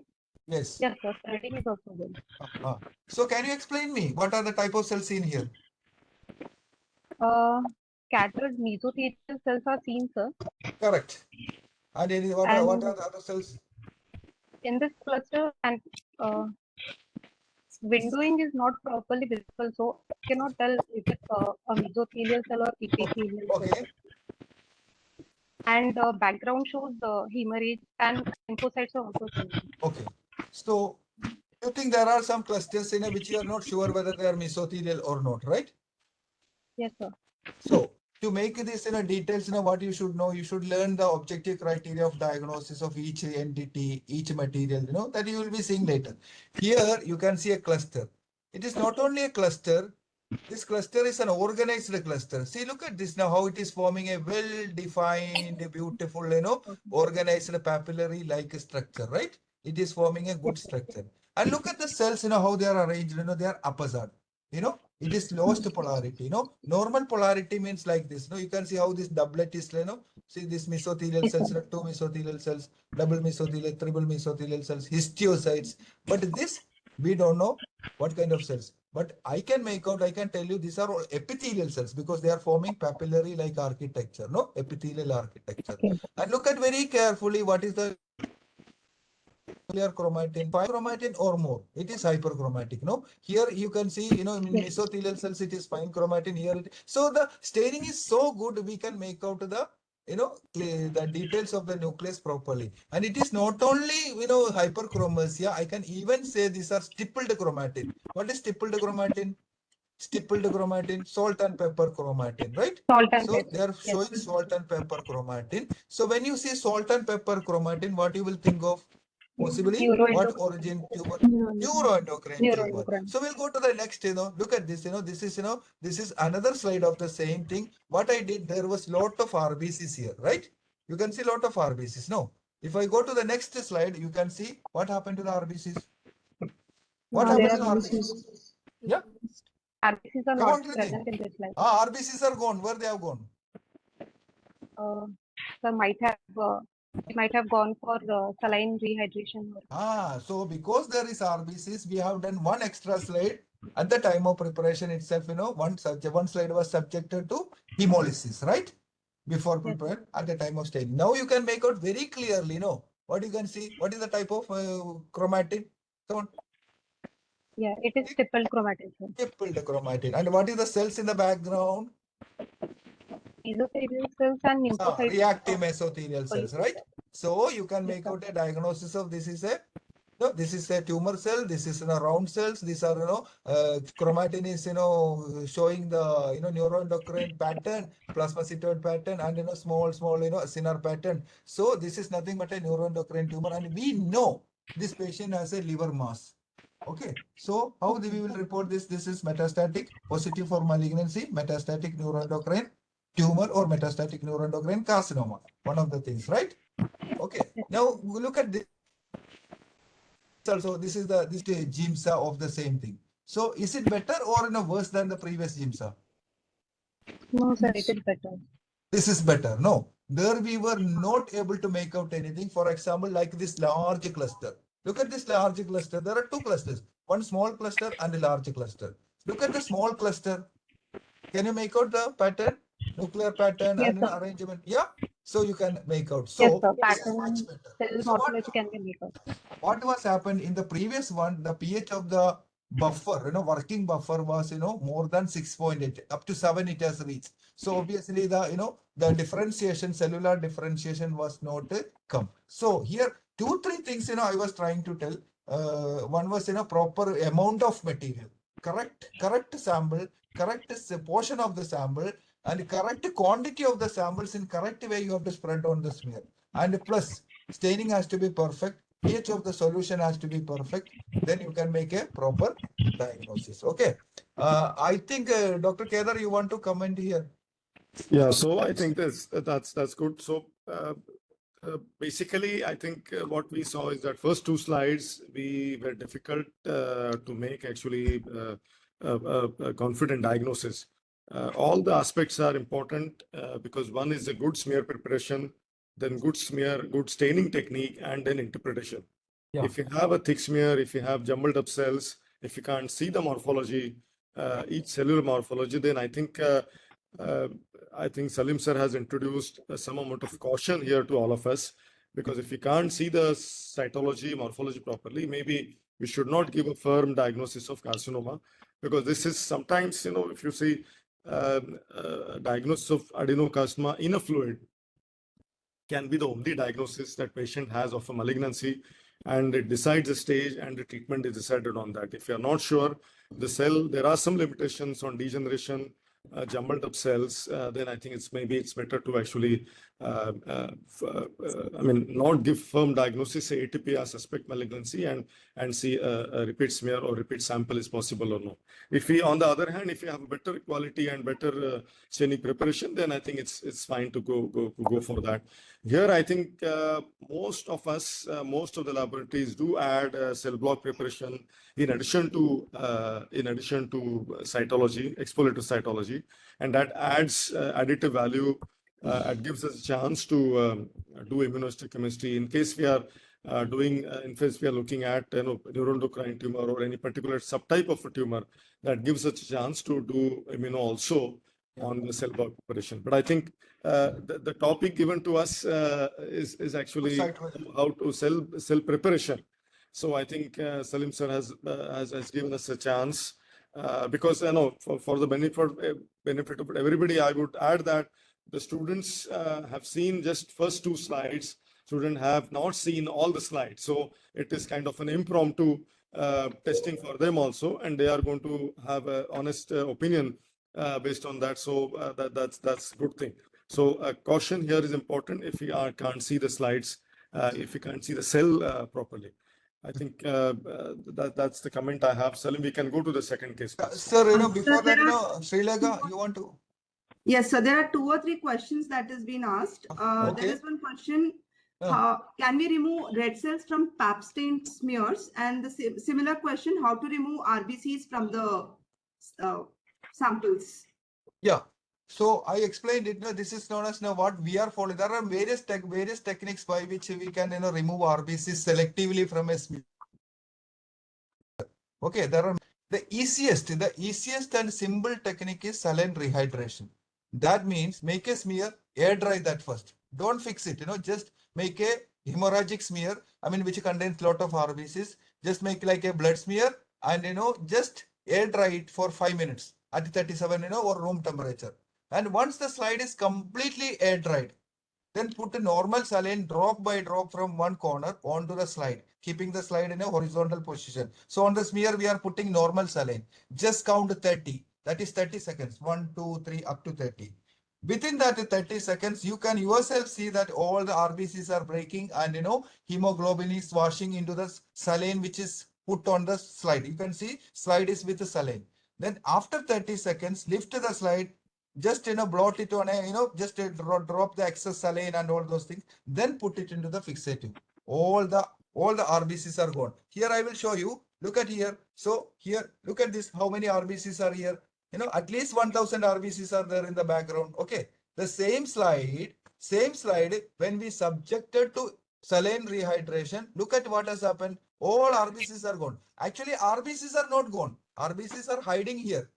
Yes. Yes, sir. Spreading is also good. So can you explain me what are the type of cells seen here? Scattered mesothelial cells are seen, sir. Correct. And what are the other cells? In this cluster, and windowing is not properly visible, so I cannot tell if it's a mesothelial cell or epithelial cell. And background shows the hemorrhage and lymphocytes are also seen. Okay. So you think there are some clusters in which you are not sure whether they are mesothelial or not, right? Yes, sir. So to make this details, what you should know, you should learn the objective criteria of diagnosis of each entity, each material, that you will be seeing later. Here you can see a cluster. It is not only a cluster, This cluster is an organized cluster. See, look at this now, how it is forming a well-defined, beautiful, organized papillary-like structure, right? It is forming a good structure. And look at the cells, how they are arranged, they are opposite. It is lost polarity, Normal polarity means like this, you can see how this doublet is, see this mesothelial cells, two mesothelial cells, double mesothelial, triple mesothelial cells, histiocytes. But this, we don't know what kind of cells. But I can make out, I can tell you these are all epithelial cells because they are forming papillary like architecture, epithelial architecture. Okay. And look at very carefully what is the chromatin, 5 chromatin or more. It is hyperchromatic. Here you can see, in mesothelial cells it is fine chromatin. Here so the staining is so good we can make out the the details of the nucleus properly. And it is not only hyperchromasia. I can even say these are stippled chromatin. What is stippled chromatin? Stippled chromatin, salt and pepper chromatin, right? Salt and So pepper. they are showing salt and pepper chromatin. So when you see salt and pepper chromatin, what you will think of? Possibly what origin tumor? Neuroendocrine tumor. Neuroendocrine. So we'll go to the next, look at this, this is another slide of the same thing. What I did, there was lot of RBCs here, right? You can see lot of RBCs. No. If I go to the next slide, you can see what happened to the RBCs. What happened to the RBCs? Yeah. RBCs are Come on, not present in this slide. RBCs are gone. Where they have gone? So might have gone for saline rehydration. So because there is RBCs, we have done one extra slide at the time of preparation itself. One slide was subjected to hemolysis, right? Before prepared at the time of staining. Now you can make out very clearly, what you can see. What is the type of chromatin? Come on. Yeah, it is stippled chromatin. Stippled chromatin. And what is the cells in the background? Mesothelial cells and lymphocytes. Reactive mesothelial cells, right? So you can make out a diagnosis of this is a tumor cell. This is round cells. These are chromatin is showing the neuroendocrine pattern, plasmacytoid pattern, and small acinar pattern. So this is nothing but a neuroendocrine tumor, and we know this patient has a liver mass. Okay, so how we will report this? This is metastatic, positive for malignancy, metastatic neuroendocrine tumor or metastatic neuroendocrine carcinoma. One of the things, right? Okay. Now we look at this. Also, this is the GIMSA of the same thing. So is it better or worse than the previous GIMSA? No, sir, it is better. This is better. No, there we were not able to make out anything. For example, like this large cluster. Look at this large cluster. There are two clusters, one small cluster and a large cluster. Look at the small cluster. Can you make out the pattern? Nuclear pattern and arrangement. Yeah. So you can make out. So pattern much better. cell morphology can be made out. What was happened in the previous one, the pH of the buffer, working buffer was, more than 6.8, up to 7 it has reached. So obviously the, the differentiation, cellular differentiation was not come. So here, 2-3 things, I was trying to tell. One was, proper amount of material, correct sample, correct portion of the sample, and correct quantity of the samples in correct way you have to spread on the smear. And plus, staining has to be perfect. pH of the solution has to be perfect. Then you can make a proper diagnosis. Okay. I think Dr. Kedar, you want to comment here? Yeah. So I think that's good. So basically, I think what we saw is that first two slides we were difficult to make actually a confident diagnosis. All the aspects are important because one is a good smear preparation, then good smear, good staining technique, and then interpretation. Yeah. If you have a thick smear, if you have jumbled up cells, if you can't see the morphology, each cellular morphology, then I think Salim sir has introduced some amount of caution here to all of us, because if you can't see the cytology, morphology properly, maybe we should not give a firm diagnosis of carcinoma, because this is sometimes, if you see diagnosis of adenocarcinoma in a fluid can be the only diagnosis that patient has of a malignancy, and it decides the stage and the treatment is decided on that. If you are not sure, the cell, there are some limitations on degeneration, jumbled up cells, then I think it's better to actually, not give firm diagnosis, say ATP suspect malignancy, and see a repeat smear or repeat sample is possible or not. If we, on the other hand, if we have better quality and better staining preparation, then I think it's fine to go for that. Here, I think most of us, most of the laboratories do add cell block preparation in addition to cytology, exfoliative cytology, and that adds additive value. It gives us a chance to do immunohistochemistry in case we are in case we are looking at neuroendocrine tumor or any particular subtype of a tumor. That gives us a chance to do immuno also on the cell block preparation. But I think the topic given to us is actually how to cell preparation. So I think Salim sir has given us a chance because for the benefit of everybody, I would add that the students have seen just first 2 slides. Students have not seen all the slides, so it is kind of an impromptu testing for them also, and they are going to have an honest opinion based on that. So that's a good thing. So caution here is important if we can't see the slides, if we can't see the cell properly. I think that's the comment I have. Salim, we can go to the second case. Sir, before that, Srilekha, you want to? Yes, so there are 2 or 3 questions that has been asked. There is one question. Can we remove red cells from pap stain smears? And the similar question, how to remove RBCs from the samples? Yeah. So I explained it. This is known as what we are following. There are various techniques by which we can remove RBCs selectively from a smear. Okay, there are the easiest and simple technique is saline rehydration. That means make a smear, air dry that first. Don't fix it. Just make a hemorrhagic smear. Which contains lot of RBCs. Just make like a blood smear and just air dry it for 5 minutes at 37 or room temperature. And once the slide is completely air dried, then put a normal saline drop by drop from one corner onto the slide, keeping the slide in a horizontal position. So on the smear, we are putting normal saline. Just count 30. That is 30 seconds. 1, 2, 3, up to 30. Within that 30 seconds, you can yourself see that all the RBCs are breaking and hemoglobin is washing into the saline which is put on the slide. You can see slide is with the saline. Then after 30 seconds, lift the slide, just blot it on a just drop the excess saline and all those things, then put it into the fixative. All the RBCs are gone. Here I will show you. Look at here. So here, look at this. How many RBCs are here? At least 1000 RBCs are there in the background. Okay. The same slide, when we subjected to saline rehydration, look at what has happened. All RBCs are gone. Actually, RBCs are not gone. RBCs are hiding here.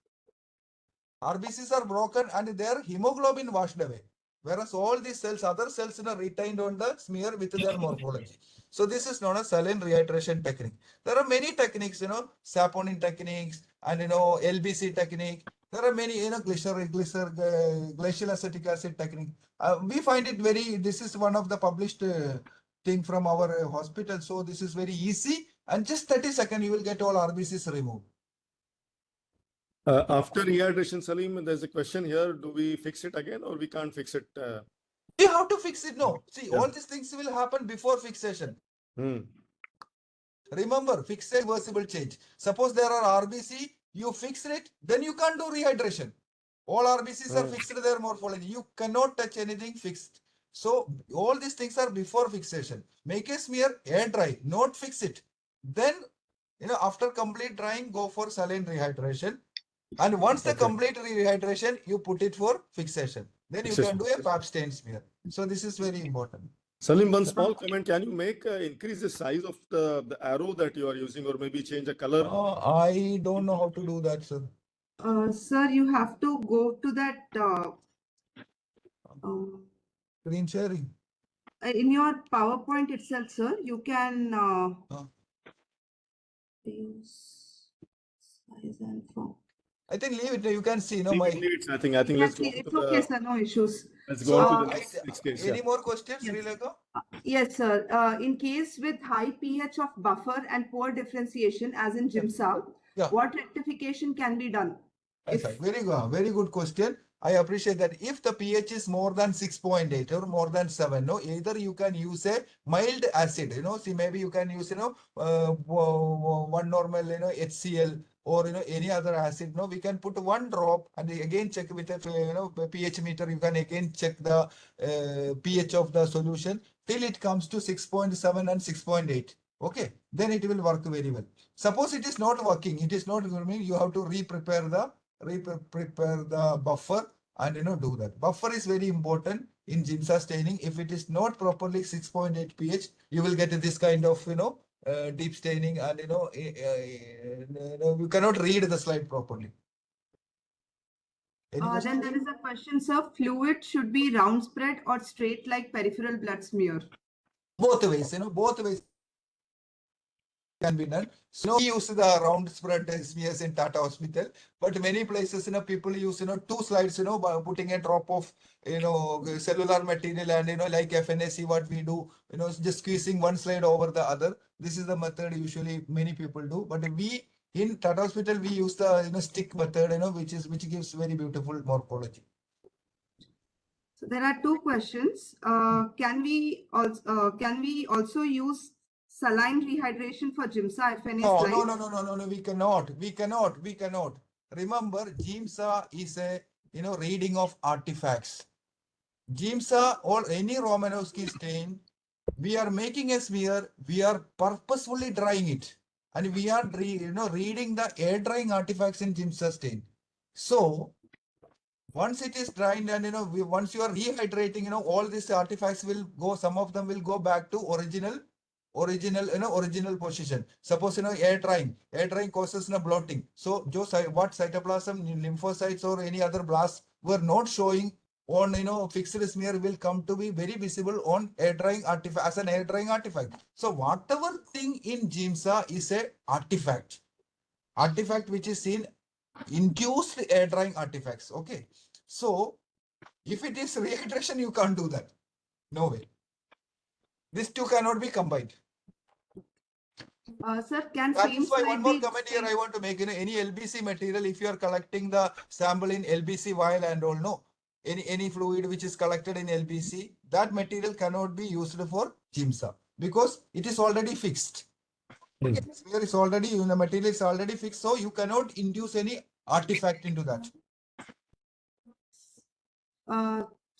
RBCs are broken and their hemoglobin washed away. Whereas all these cells, other cells are retained on the smear with their morphology. So this is known as saline rehydration technique. There are many techniques, saponin techniques and LBC technique. There are many, glacial acetic acid technique. We find it this is one of the published thing from our hospital. So this is very easy, and just 30 seconds you will get all RBCs removed. After rehydration, Salim, there's a question here. Do we fix it again or we can't fix it? You have to fix it. No. See, all these things will happen before fixation. Remember, fix a reversible change. Suppose there are RBC, you fix it, then you can't do rehydration. All RBCs are fixed to their morphology. You cannot touch anything fixed. So all these things are before fixation. Make a smear, air dry, not fix it. Then, after complete drying, go for saline rehydration. And once the complete rehydration, you put it for fixation. Then you can do a pap stain smear. So this is very important. Salim, one small comment. Can you increase the size of the arrow that you are using, or maybe change the color? I don't know how to do that, sir. Sir, you have to go to that screen sharing. In your PowerPoint itself, sir. You can use size and form. I think leave it. You can see, I think let's go. It's okay, sir. No issues. Let's go on to the next case. Any more questions, Yes. Srilekha? Yes, sir. In case with high pH of buffer and poor differentiation, as in GIMSA, what rectification can be done? If Very good question. I appreciate that. If the pH is more than 6.8 or more than 7, no, either you can use a mild acid, see, maybe you can use, one normal, HCl or, any other acid, no, we can put one drop and again check with a, pH meter. You can again check the pH of the solution till it comes to 6.7 and 6.8. Okay, then it will work very well. Suppose it is not working, it is not working, you have to prepare the buffer and do that. Buffer is very important in Giemsa staining. If it is not properly 6.8 pH, you will get this kind of deep staining, and you cannot read the slide properly. Any question? then there is a question, sir. Fluid should be round spread or straight like peripheral blood smear? Both ways, both ways can be done. So we use the round spread smears in Tata Hospital, but many places, people use, 2 slides, by putting a drop of, cellular material and, like FNAC, what we do, just squeezing one slide over the other. This is the method usually many people do, but we in Tata Hospital, we use the, stick method, which gives very beautiful morphology. So there are 2 questions. Can we also use saline rehydration for Giemsa FNA slides? No, we cannot. Remember, Giemsa is a, reading of artifacts. Giemsa or any Romanowski stain, we are making a smear, we are purposefully drying it, and we are reading the air drying artifacts in Giemsa stain. So once it is dried and once you are rehydrating, all these artifacts will go, some of them will go back to original position. Suppose air drying causes bloating. So what cytoplasm, lymphocytes or any other blasts were not showing on fixed smear will come to be very visible on air drying artifact as an air drying artifact. So whatever thing in Giemsa is a artifact which is seen induced air drying artifacts. Okay, so if it is rehydration, you can't do that. No way. These two cannot be combined. Sir, can That same is why slide one more be comment here I want to make. Any LBC material, if you are collecting the sample in LBC vial and all, no, any fluid which is collected in LBC, that material cannot be used for Giemsa because it is already fixed. Okay, smear is already, the material is already fixed, so you cannot induce any artifact into that.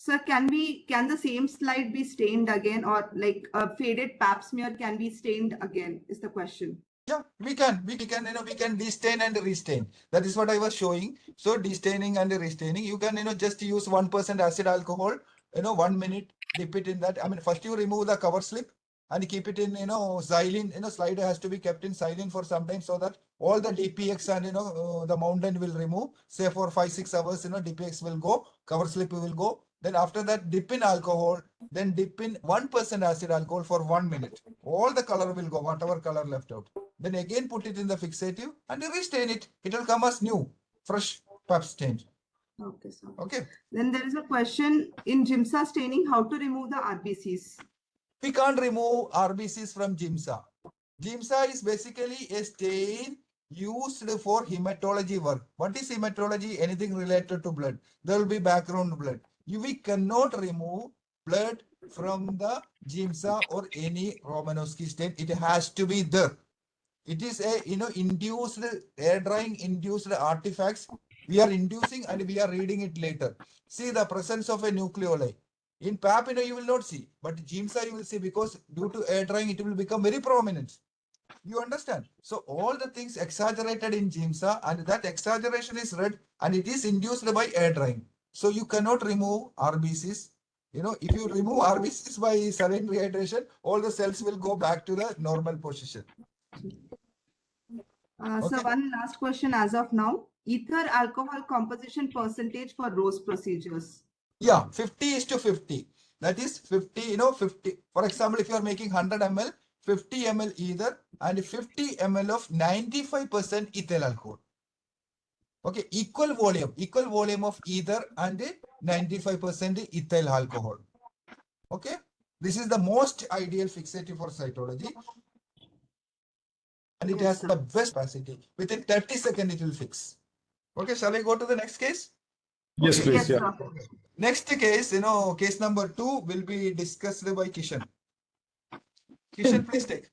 Sir, can the same slide be stained again, or like a faded pap smear can be stained again, is the question. Yeah, we can destain and restain. That is what I was showing. So destaining and restaining, you can, just use 1% acid alcohol, 1 minute, dip it in that. I mean, first you remove the cover slip and keep it in, xylene, slide has to be kept in xylene for some time so that all the DPX and, the mountain will remove, say for 5-6 hours, DPX will go, cover slip will go. Then after that, dip in alcohol, then dip in 1% acid alcohol for 1 minute. All the color will go, whatever color left out. Then again put it in the fixative and restain it. It will come as new, fresh pap stain. Okay, sir. Okay. Then there is a question in Giemsa staining, how to remove the RBCs? We can't remove RBCs from Giemsa. Giemsa is basically a stain used for hematology work. What is hematology? Anything related to blood. There will be background blood. We cannot remove blood from the Giemsa or any Romanowski stain. It has to be there. It is a induced air drying induced artifacts. We are inducing and we are reading it later. See the presence of a nucleoli. In PAP, you will not see, but Giemsa you will see because due to air drying, it will become very prominent. You understand? So all the things exaggerated in Giemsa, and that exaggeration is read and it is induced by air drying. So you cannot remove RBCs. If you remove RBCs by saline rehydration, all the cells will go back to the normal position. So one last question as of now. Ether alcohol composition percentage for ROSE procedures. Yeah, 50:50. That is 50, 50. For example, if you are making 100 ml, 50 ml ether and 50 ml of 95% ethyl alcohol. Okay, equal volume of ether and 95% ethyl alcohol. Okay, this is the most ideal fixative for cytology. And it has the best capacity. Within 30 seconds, it will fix. Okay, shall I go to the next case? Yes, Okay. please. Yes, Yeah. sir. Next case, case number 2 will be discussed by Kishan. Kishan, please take.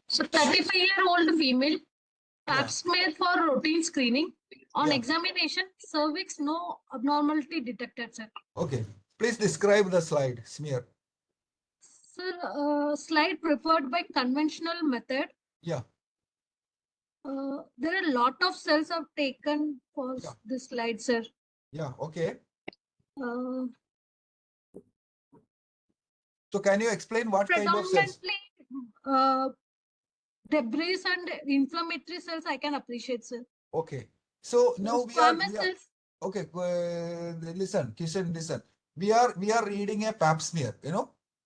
So 35-year-old female, Yeah. pap smear for routine screening. On Yeah. examination, cervix, no abnormality detected, sir. Okay. Please describe the slide smear. Sir, slide preferred by conventional method. Yeah. There are a lot of cells are taken for Yeah. this slide, sir. Yeah. Okay. Uh, So can you explain what kind of cells? predominantly debris and inflammatory cells I can appreciate, sir. Okay. So now we are Squamous cells. okay. Listen, Kishan, listen. We are reading a pap smear,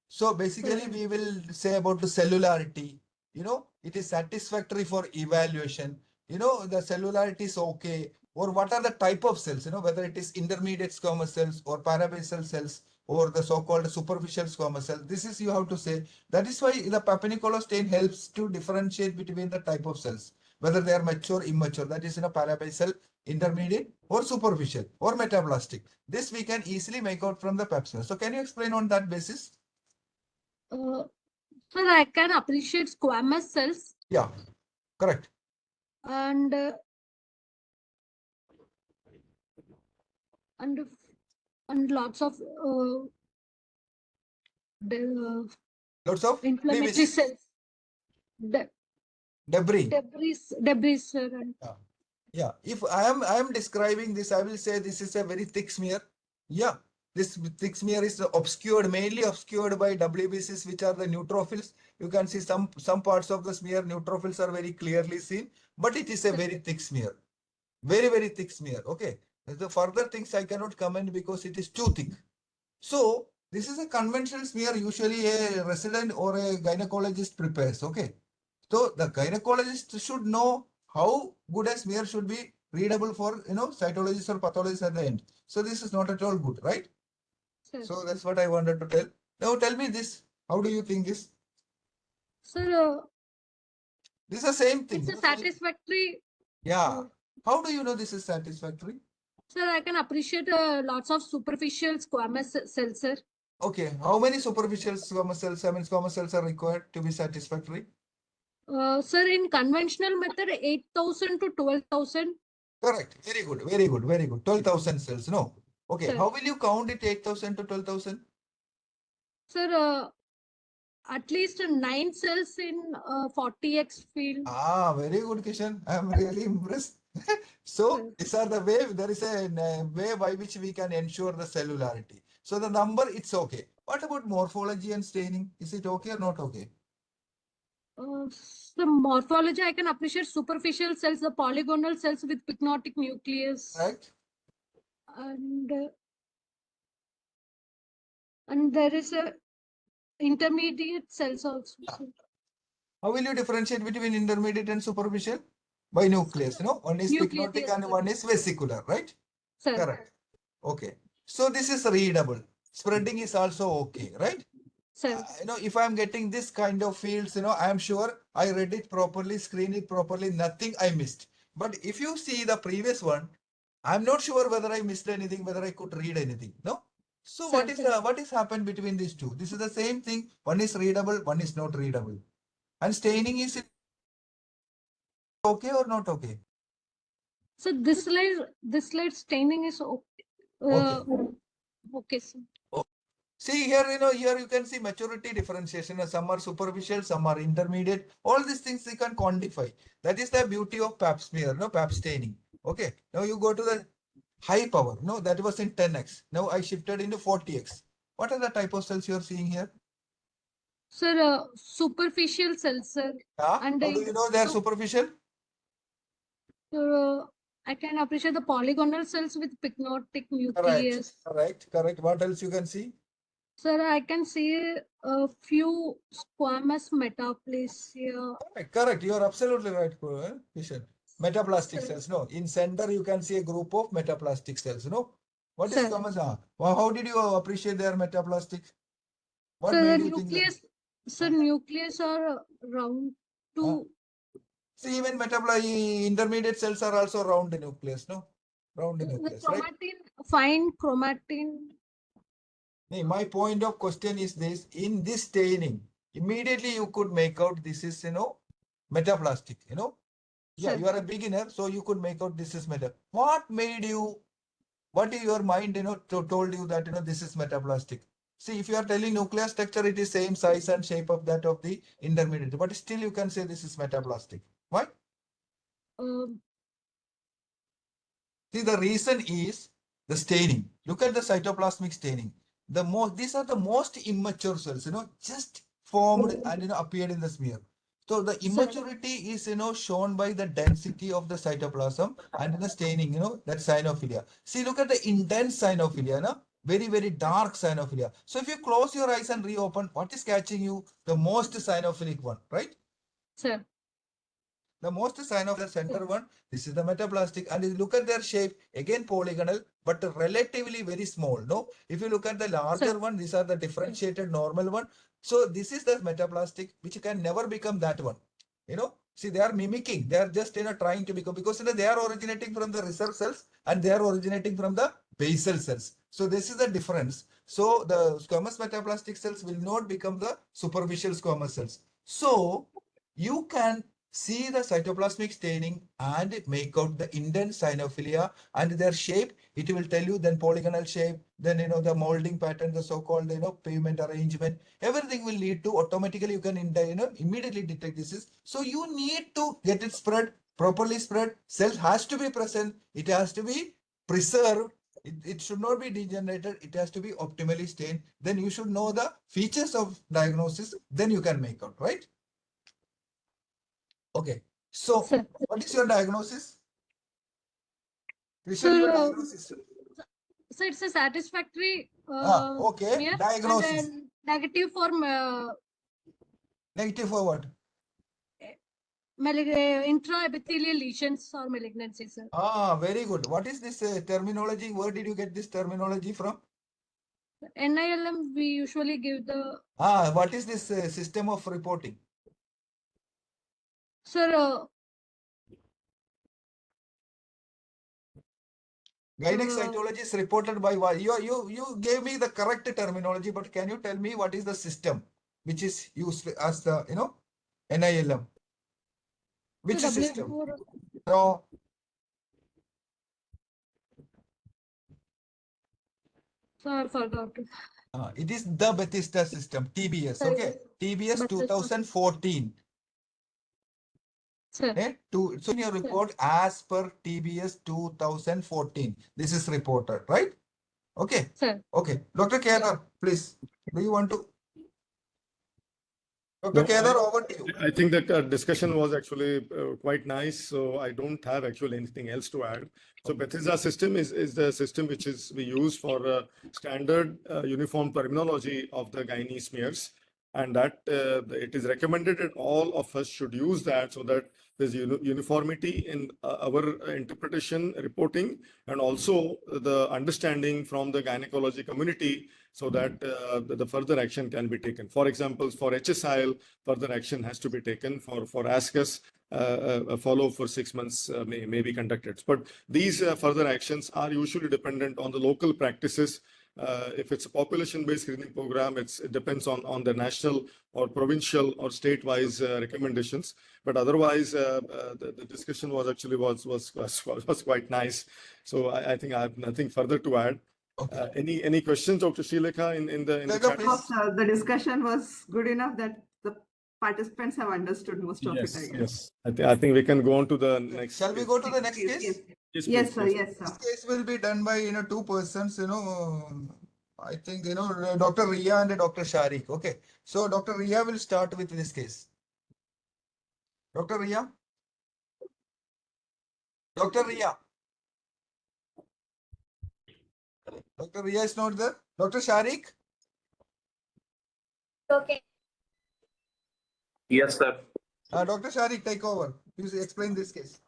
So basically we will say about the cellularity, it is satisfactory for evaluation, the cellularity is okay, or what are the type of cells, whether it is intermediate squamous cells or parabasal cells or the so-called superficial squamous cells. This is you have to say. That is why the Papanicolaou stain helps to differentiate between the type of cells, whether they are mature, immature, that is parabasal, intermediate or superficial or metablastic. This we can easily make out from the pap smear. So can you explain on that basis? Sir, I can appreciate squamous cells Yeah, correct. and lots of Lots of inflammatory previous cells. debris. Debris, sir. And Yeah. If I am describing this, I will say this is a very thick smear. Yeah. This thick smear is obscured, mainly obscured by WBCs, which are the neutrophils. You can see some parts of the smear, neutrophils are very clearly seen, but it is a very thick smear. Very, very thick smear. Okay. The further things I cannot comment because it is too thick. So this is a conventional smear, usually a resident or a gynecologist prepares. Okay. So the gynecologist should know how good a smear should be readable for cytologists or pathologists at the end. So this is not at all good, right? sir. So that's what I wanted to tell. Now tell me this. How do you think this? Sir, This is the same thing. it's a satisfactory. Yeah. How do you know this is satisfactory? Sir, I can appreciate lots of superficial squamous cells, sir. Okay. How many superficial squamous cells, squamous cells are required to be satisfactory? Sir, in conventional method, 8,000 to 12,000. Correct. Very good. Very good. Very good. 12,000 cells. No. Okay. Sir. How will you count it 8,000 to 12,000? Sir, at least 9 cells in 40x field. Ah, very good, Kishan. I am really impressed. So these are the way, there is a way by which we can ensure the cellularity. So the number, it's okay. What about morphology and staining? Is it okay or not okay? The morphology, I can appreciate superficial cells, the polygonal cells with pycnotic nucleus. Right. And there is a intermediate cells also. Sir. How will you differentiate between intermediate and superficial? By nucleus, one is Nucleus, pycnotic yes, and sir. one is vesicular, right? Sir. Correct. Okay. So this is readable. Spreading is also okay, right? Sir. If I'm getting this kind of fields, I am sure I read it properly, screen it properly, nothing I missed. But if you see the previous one, I'm not sure whether I missed anything, whether I could read anything. No. So Sir, what is happened between these two? This is the same thing. One is readable, one is not readable. And staining is okay or not okay? So this slide staining is okay. Okay, sir. See here, here you can see maturity differentiation. Some are superficial, some are intermediate. All these things you can quantify. That is the beauty of pap smear, pap staining. Okay. Now you go to the high power. No, that was in 10x. Now I shifted into 40x. What are the type of cells you are seeing here? Sir, superficial cells, sir. Yeah. And how do you know they are superficial? I can appreciate the polygonal cells with pycnotic nucleus. Correct. What else you can see? Sir, I can see a few squamous metaplasia. Correct. You are absolutely right, Kishan. Metaplastic cells. No, in center you can see a group of metaplastic cells. No, what is common? Well, how did you appreciate their metaplastic? What Sir, made the you think that? nucleus, sir, nucleus are round to See, even intermediate cells are also round nucleus, no? Round The nucleus, right? chromatin, fine chromatin. My point of question is this: in this staining, immediately you could make out this is, metaplastic, Yeah, Sir. you are a beginner, so you could make out this is meta. What made you, what in your mind, told you that, this is metaplastic? See, if you are telling nuclear structure, it is same size and shape of that of the intermediate, but still you can say this is metaplastic. Why? Um, See, the reason is the staining. Look at the cytoplasmic staining. These are the most immature cells, just formed and appeared in the smear. So the immaturity is, shown by the density of the cytoplasm and in the staining, that cyanophilia. See, look at the intense cyanophilia, very, very dark cyanophilia. So if you close your eyes and reopen, what is catching you? The most cyanophilic one, right? Sir. The most sign of the center one, this is the metaplastic, and if you look at their shape, again polygonal, but relatively very small. No, if you look at the larger one, these are the differentiated normal one. So this is the metaplastic, which can never become that one. See, they are mimicking. They are just trying to become, because they are originating from the reserve cells and they are originating from the basal cells. So this is the difference. So the squamous metaplastic cells will not become the superficial squamous cells. So you can see the cytoplasmic staining and make out the indent cyanophilia and their shape. It will tell you then polygonal shape, then the molding pattern, the so-called pavement arrangement. Everything will lead to automatically you can immediately detect this is. So you need to get it spread properly spread. Cell has to be present. It has to be preserved. It should not be degenerated. It has to be optimally stained. Then you should know the features of diagnosis. Then you can make out, right? Okay, so Sir. what is your diagnosis? Sir, Your diagnosis. So it's a satisfactory Okay, smear diagnosis. and negative for Negative for what? intraepithelial lesions or malignancies, sir. Very good. What is this terminology? Where did you get this terminology from? NILM, we usually give the. What is this system of reporting? Sir, Gynec cytology is reported by what? You gave me the correct terminology, but can you tell me what is the system which is used as the NILM? Which system? No. Sir, forgot. It is the Bethesda system, TBS. Okay, TBS 2014. Sir. So in your report, as per TBS 2014, this is reported, right? Okay. Sir. Okay. Dr. Kedar, please. Do you want to? Dr. No, Kedar, over to you. I think that discussion was actually quite nice. So I don't have actually anything else to add. So Bethesda system is the system which is we use for standard uniform terminology of the gynae smears. And that it is recommended that all of us should use that so that there's uniformity in our interpretation, reporting, and also the understanding from the gynecology community so that the further action can be taken. For example, for HSIL, further action has to be taken. For ASCUS, a follow for 6 months may be conducted. But these further actions are usually dependent on the local practices. If it's a population-based screening program, it depends on the national or provincial or state-wise recommendations. But otherwise, the discussion was actually was quite nice. So I think I have nothing further to add. Okay. Any questions, Dr. Srilekha, in the chat? The discussion was good enough that the participants have understood most of it, I guess. Yes. I think we can go on to the next. Shall we go to the next case? Yes, sir. Yes, sir. This case will be done by two persons. I think Dr. Ria and Dr. Sharik. Okay, so Dr. Ria will start with this case. Dr. Ria. Dr. Ria. Dr. Ria is not there. Dr. Sharik. Okay. Yes, sir. Dr. Sharik, take over. Please explain this case.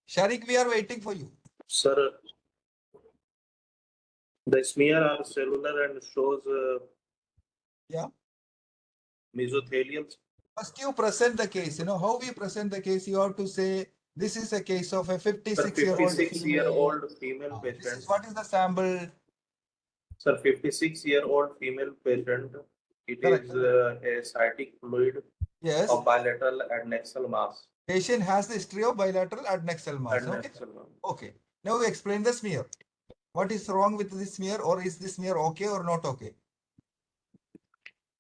Sharik, we are waiting for you. Sir, the smear are cellular and shows Yeah. Mesothelial. First you present the case, how we present the case, you have to say, this is a case of a 56-year-old 56-year-old female. female This patient. is what is the sample? Sir, 56-year-old female patient. It Correct. is a cytic fluid Yes. of bilateral adnexal mass. Patient has the history of bilateral adnexal mass. Okay. Adnexal mass. Okay. Now we explain the smear. What is wrong with this smear, or is this smear okay or not okay?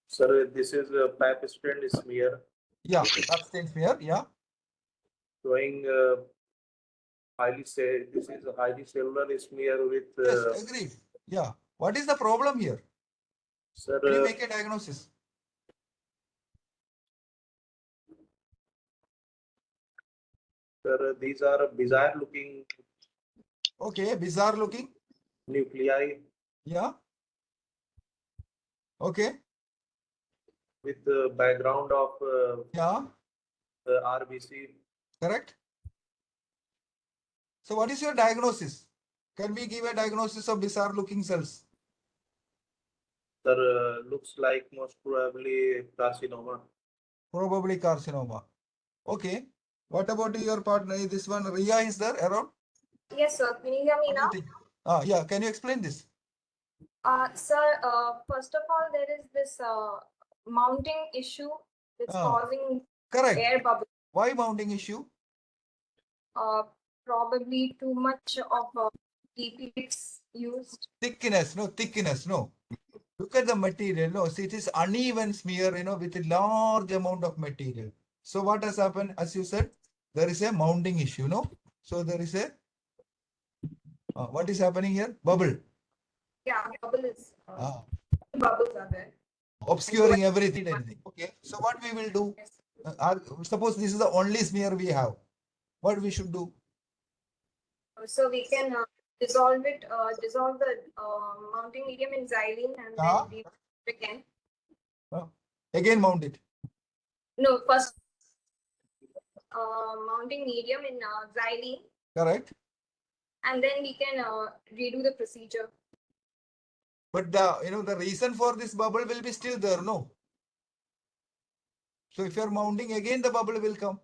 Sir, this is a pap smear Yeah, abstain smear. Yeah. showing this is a highly cellular smear with Yes, agreed. Yeah. What is the problem here? sir, Can you make a diagnosis? sir, these are bizarre looking Okay, bizarre looking. nuclei Yeah. Okay. with the background of Yeah. RBC. Correct. So what is your diagnosis? Can we give a diagnosis of bizarre looking cells? Sir, looks like most probably carcinoma. Probably carcinoma. Okay. What about your partner? This one, Ria, is there around? Yes, sir. Can you hear me What do you now? think? Yeah. Can you explain this? Sir, first of all, there is this mounting issue that's causing Correct. air bubble. Why mounting issue? Probably too much of DPX used. Thickness, no. Look at the material, no. See, it is uneven smear, with a large amount of material. So what has happened? As you said, there is a mounting issue, no? So there is a, what is happening here? Bubble. Yeah, bubble is bubbles are there. Obscuring everything. Okay. So what we will do? Suppose this is the only smear we have. What we should do? So we can dissolve the mounting medium in xylene and then we again. Again mount it. No, first mounting medium in xylene. Correct. And then we can redo the procedure. But the reason for this bubble will be still there, no? So if you are mounting again, the bubble will come.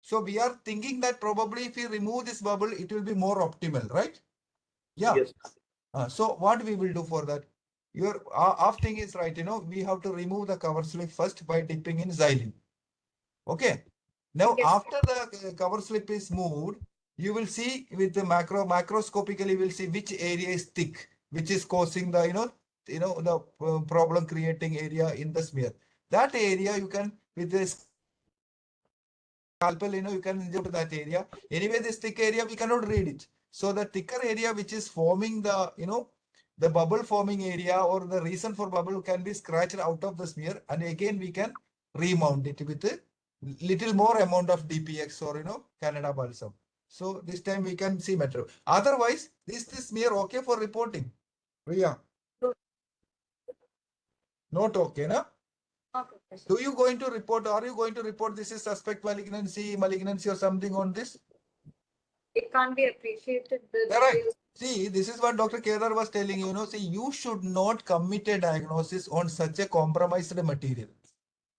So we are thinking that probably if we remove this bubble, it will be more optimal, right? Yeah. Yes. So what we will do for that? Your off thing is right. We have to remove the cover slip first by dipping in xylene. Okay. Now after the cover slip is moved, you will see with the macroscopically you will see which area is thick, which is causing the the problem creating area in the smear. That area you can with this scalpel, you can inject that area. Anyway, this thick area we cannot read it. So the thicker area which is forming the the bubble forming area, or the reason for bubble, can be scratched out of the smear, and again we can remount it with a little more amount of DPX or Canada balsam. So this time we can see better. Otherwise, this smear okay for reporting? Yeah. Not okay, na? Do you going to report? Are you going to report this is suspect malignancy or something on this? It can't be appreciated. Correct. See, this is what Dr. Kedar was telling you. See, you should not commit a diagnosis on such a compromised material.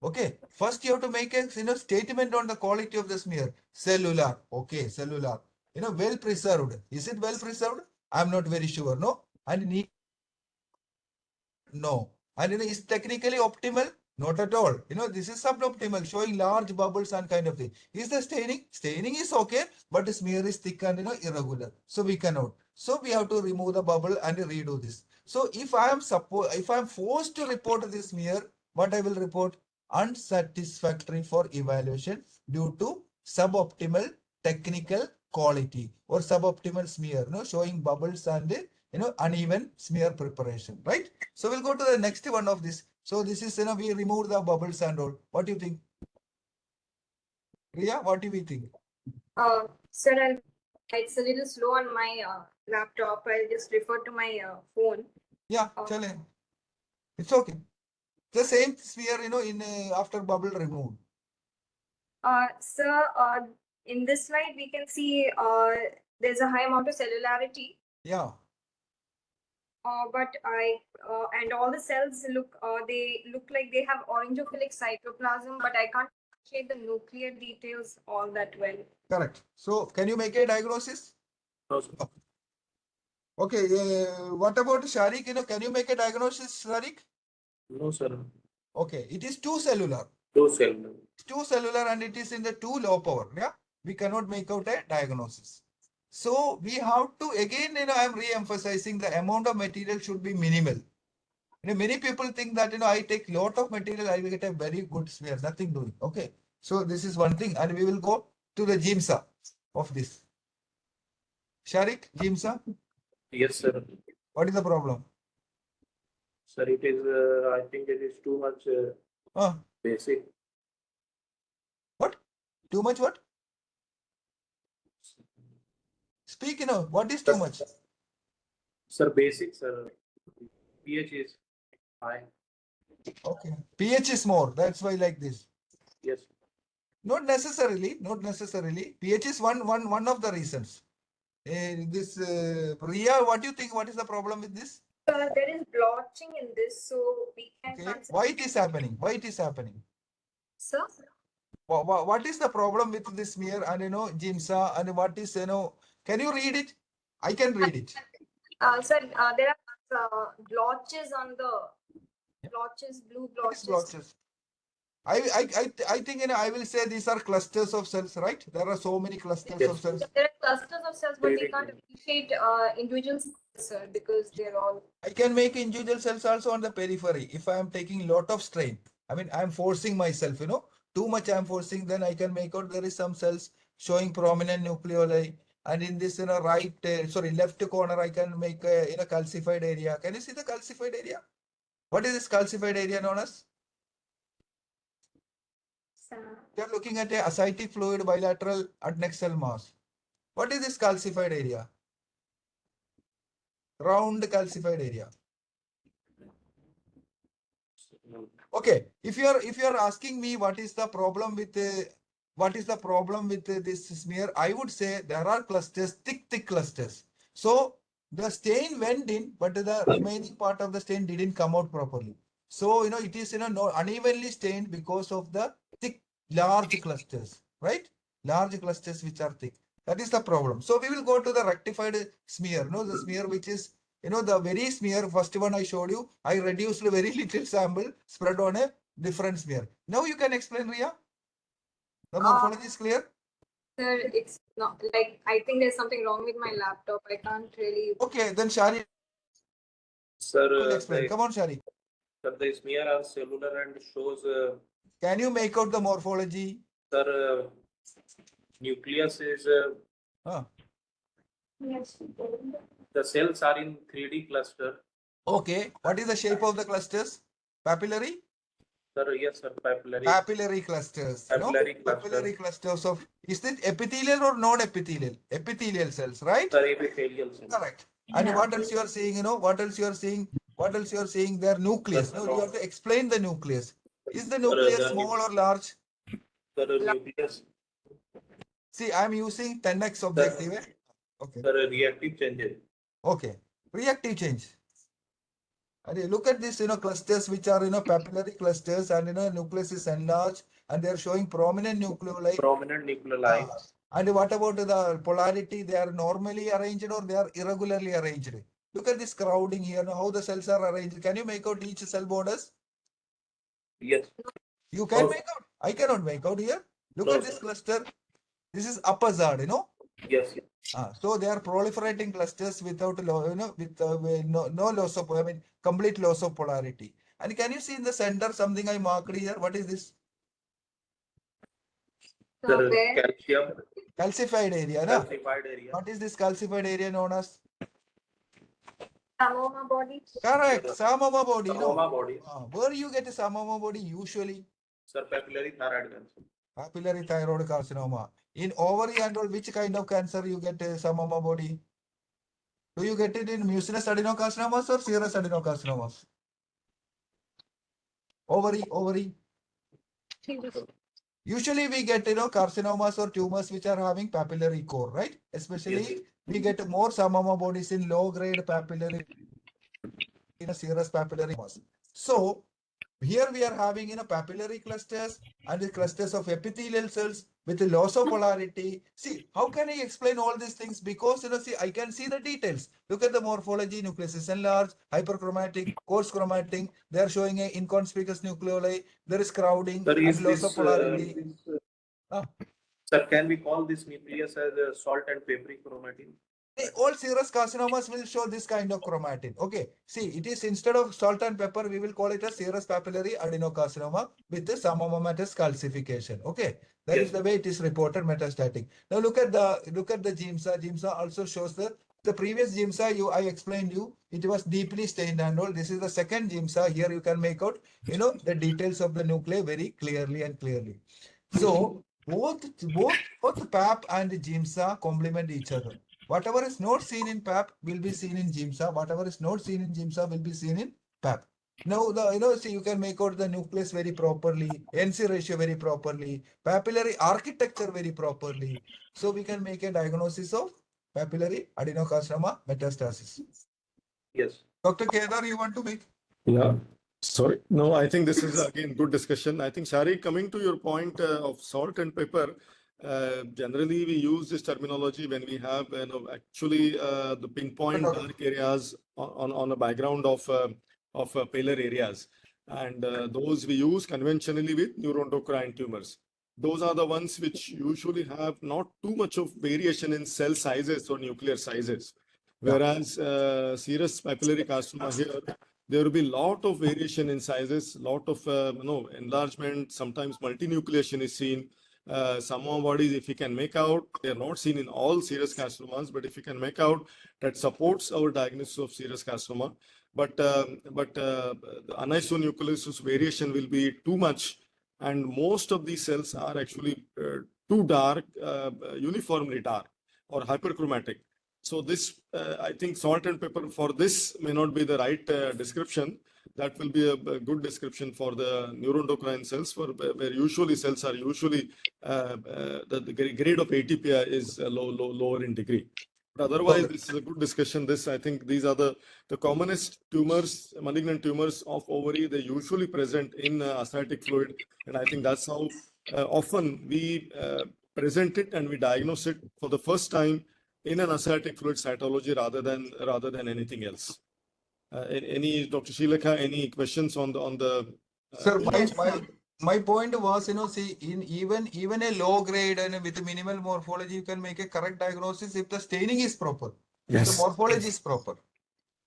Okay. First, you have to make a statement on the quality of the smear. Cellular. Okay, cellular. Well preserved. Is it well preserved? I'm not very sure. No. And no. And is technically optimal? Not at all. This is suboptimal, showing large bubbles and kind of thing. Is the staining? Staining is okay, but the smear is thick and irregular. So we cannot. So we have to remove the bubble and redo this. So if I am forced to report this smear, what I will report? Unsatisfactory for evaluation due to suboptimal technical quality or suboptimal smear, showing bubbles and uneven smear preparation, right? So we'll go to the next one of this. So this is, we remove the bubbles and all. What do you think? Ria, what do we think? Sir, it's a little slow on my laptop. I'll just refer to my phone. Yeah, it's okay. The same sphere, in after bubble removed. Sir, in this slide, we can see there's a high amount of cellularity. Yeah. but and all the cells they look like they have orangeophilic cytoplasm, but I can't appreciate the nuclear details all that well. Correct. So can you make a diagnosis? No, sir. Okay. What about Sharik? Can you make a diagnosis, Sharik? No, sir. Okay. It is two cellular. Two cell. Two cellular and it is in the too low power. Yeah. We cannot make out a diagnosis. So we have to again, I'm re-emphasizing the amount of material should be minimal. Many people think that, I take lot of material, I will get a very good smear, nothing doing. Okay. So this is one thing and we will go to the GIMSA of this. Sharik, GIMSA, Yes, sir. what is the problem? Sir, it is, I think it is too much basic. What? Too much what? Speak, what is too much? Sir, basic, sir. pH is high. Okay. pH is more. That's why like this. Yes. Not necessarily. Not necessarily. pH is one of the reasons. This Ria, what do you think? What is the problem with this? There is blotching in this, so we can Okay. consider. Why it is happening? Why it is happening? Sir? What is the problem with this smear and GIMSA and what is can you read it? I can read it. Sir, there are blotches on the blotches, blue What is blotches. blotches? I think I will say these are clusters of cells, right? There are so many clusters of cells. There are clusters of cells, but we can't appreciate individual cells, sir, because they're all. I can make individual cells also on the periphery if I am taking lot of strain. I mean, I'm forcing myself, too much I'm forcing, then I can make out there is some cells showing prominent nucleoli. And in this, left corner, I can make a calcified area. Can you see the calcified area? What is this calcified area known as? You are looking at a ascitic fluid bilateral adnexal mass. What is this calcified area? Round calcified area. Okay, if you are asking me what is the problem with this smear, I would say there are clusters, thick clusters. So the stain went in, but the remaining part of the stain didn't come out properly. So it is unevenly stained because of the thick, large clusters, right? Large clusters which are thick. That is the problem. So we will go to the rectified smear. The smear which is the very smear, first one I showed you, I reduced a very little sample, spread on a different smear. Now you can explain, Ria. The morphology is clear? Sir, it's not like, I think there's something wrong with my laptop. I can't really. Okay, then Shari will Sir, explain. Come on, Shari. Sir, the smear are cellular and shows. Can you make out the morphology? Sir, nucleus is. Yes. The cells are in 3D cluster. Okay, what is the shape of the clusters? Papillary? Sir, yes, sir, papillary. Papillary clusters. Papillary clusters of, is it epithelial or non-epithelial? Epithelial cells, right? Sir, epithelial cells. Correct. And what else you are seeing, what else you are seeing? What else you are seeing? Their nucleus. No, you have to explain the nucleus. Is the nucleus small or large? Sir, nucleus. See, I am using 10x objective. Okay. Sir, reactive changes. Okay. Reactive change. And look at this, clusters which are, papillary clusters and, nucleus is enlarged and they are showing prominent nucleoli. Prominent nucleoli. And what about the polarity? They are normally arranged or they are irregularly arranged? Look at this crowding here, how the cells are arranged. Can you make out each cell borders? Yes. You can make out. I cannot make out here. Look at this cluster. This is upper zard, Yes. So they are proliferating clusters without, with no loss of, complete loss of polarity. And can you see in the center something I marked here? What is this? Calcium. Calcified area, Calcified area. What is this calcified area known as? Samoma body. Correct, Samoma body. Samoma body. Where you get a Samoma body usually? Sir, papillary thyroid cancer. Papillary thyroid carcinoma. In ovary and all, which kind of cancer you get a Samoma body? Do you get it in mucinous adenocarcinomas or serous adenocarcinomas? Ovary. Usually we get, carcinomas or tumors which are having papillary core, right? Especially we get more Samoma bodies in low grade papillary in a serous papillary mass. So here we are having papillary clusters and the clusters of epithelial cells with the loss of polarity. See, how can I explain all these things? Because see, I can see the details. Look at the morphology. Nucleus is enlarged, hyperchromatic, coarse chromatic. They are showing a inconspicuous nucleoli. There is crowding Sir, and loss of polarity. Sir, can we call this nucleus as a salt and peppery chromatin? All serous carcinomas will show this kind of chromatin. Okay. See, it is instead of salt and pepper, we will call it a serous papillary adenocarcinoma with the pseudomonas calcification. Okay. That is the way it is reported metastatic. Now look at the GIMSA. GIMSA also shows the previous GIMSA I explained you, it was deeply stained and all. This is the second GIMSA. Here you can make out, the details of the nuclei very clearly and clearly. So both PAP and GIMSA complement each other. Whatever is not seen in PAP will be seen in GIMSA. Whatever is not seen in GIMSA will be seen in PAP. Now, see, you can make out the nucleus very properly, NC ratio very properly, papillary architecture very properly. So we can make a diagnosis of papillary adenocarcinoma metastasis. Yes. Dr. Kedar, you want to make? Yeah. Sorry. No, I think this is again good discussion. I think Shari, coming to your point of salt and pepper, generally we use this terminology when we have actually the pinpoint dark areas on a background of paler areas, and those we use conventionally with neuroendocrine tumors. Those are the ones which usually have not too much of variation in cell sizes or nuclear sizes, whereas serous papillary carcinoma here, there will be a lot of variation in sizes, lot of enlargement, sometimes multinucleation is seen. Some of bodies, if you can make out, they are not seen in all serous carcinomas, but if you can make out, that supports our diagnosis of serous carcinoma. But the anisonucleus variation will be too much, and most of these cells are actually too dark, uniformly dark or hyperchromatic. So this, I think salt and pepper for this may not be the right description. That will be a good description for the neuroendocrine cells, where usually cells are usually the grade of ATP is lower in degree. But otherwise, this is a good discussion. I think these are the commonest tumors, malignant tumors of ovary. They usually present in ascitic fluid, and I think that's how often we present it and we diagnose it for the first time in an ascitic fluid cytology rather than anything else. Any Dr. Shilakha, any questions on the Sir, my point was, see, in even a low grade and with minimal morphology, you can make a correct diagnosis if the staining is proper. Yes. If the morphology is proper.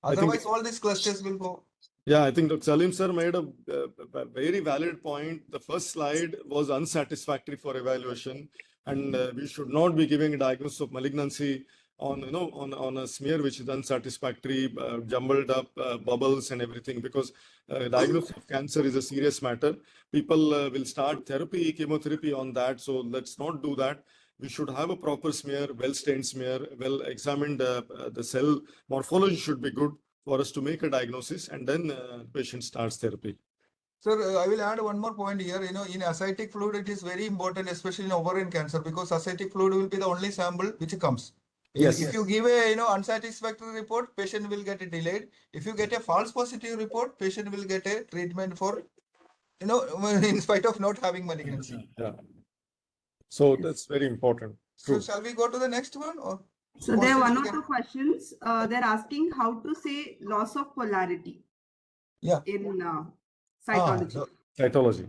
Otherwise, all these clusters will go. Yeah, I think Dr. Salim sir made a very valid point. The first slide was unsatisfactory for evaluation, and we should not be giving a diagnosis of malignancy on a smear which is unsatisfactory, jumbled up bubbles and everything, because diagnosis of cancer is a serious matter. People will start therapy, chemotherapy on that. So let's not do that. We should have a proper smear, well-stained smear, well-examined. The cell morphology should be good for us to make a diagnosis, and then patient starts therapy. Sir, I will add one more point here. In ascitic fluid, it is very important, especially in ovarian cancer, because ascitic fluid will be the only sample which comes. Yes. If you give a unsatisfactory report, patient will get it delayed. If you get a false positive report, patient will get a treatment for in spite of not having malignancy. Yeah. So that's very important. So shall we go to the next one? Or so there are one or two questions. They're asking how to say loss of polarity. Yeah. In cytology. Cytology.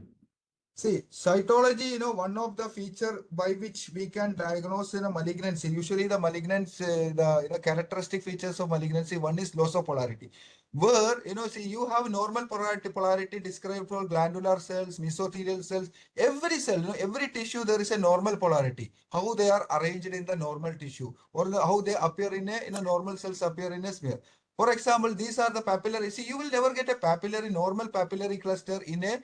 See, cytology, one of the feature by which we can diagnose a malignancy. Usually the malignancy, the characteristic features of malignancy, one is loss of polarity. Where, see, you have normal polarity described for glandular cells, mesothelial cells, every cell, every tissue, there is a normal polarity. How they are arranged in the normal tissue, or how they appear in a normal cells appear in a smear. For example, these are the papillary. See, you will never get a normal papillary cluster in a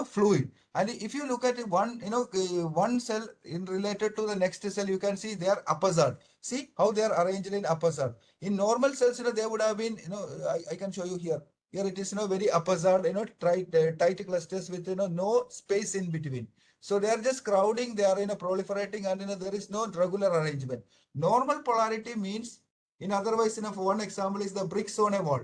fluid. And if you look at one cell in related to the next cell, you can see they are haphazard. See how they are arranged in haphazard. In normal cells, they would have been, I can show you here. Here it is, very haphazard, tight clusters with, no space in between. So they are just crowding, they are, proliferating, and, there is no regular arrangement. Normal polarity means, in otherwise, one example is the bricks on a wall.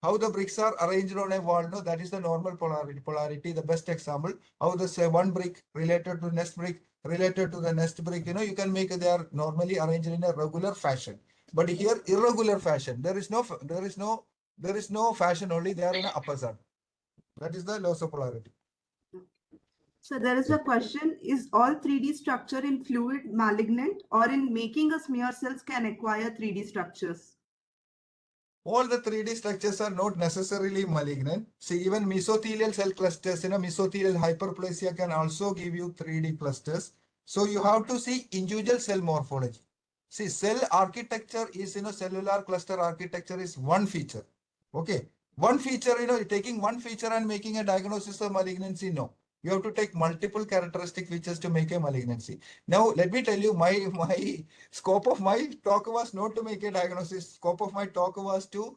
how the bricks are arranged on a wall. No, that is the normal polarity. The best example, how the say one brick related to next brick, related to the next brick. You can make they are normally arranged in a regular fashion. But here, irregular fashion. There is no fashion only. They are in a opposite. That is the loss of polarity. So there is a question, is all 3D structure in fluid malignant, or in making a smear cells can acquire 3D structures? All the 3D structures are not necessarily malignant. See, even mesothelial cell clusters, mesothelial hyperplasia can also give you 3D clusters. So you have to see individual cell morphology. See, cell architecture is, cellular cluster architecture is one feature. Okay. One feature, taking one feature and making a diagnosis of malignancy, no. You have to take multiple characteristic features to make a malignancy. Now, let me tell you, my scope of my talk was not to make a diagnosis. Scope of my talk was to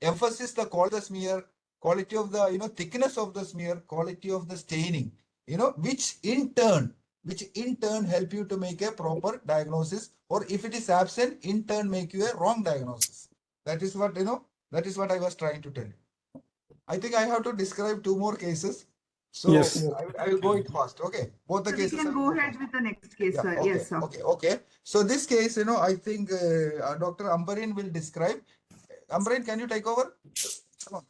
emphasize the quality of the smear, quality of the thickness of the smear, quality of the staining, which in turn help you to make a proper diagnosis, or if it is absent, in turn make you a wrong diagnosis. That is what that is what I was trying to tell you. I think I have to describe 2 more cases. So Yes. I will go it fast. Okay. Both the So we cases. can go ahead with the next case, Yeah, sir. okay, Yes, sir. okay. So this case, I think Dr. Ambarin will describe. Ambarin, can you take over? Come on.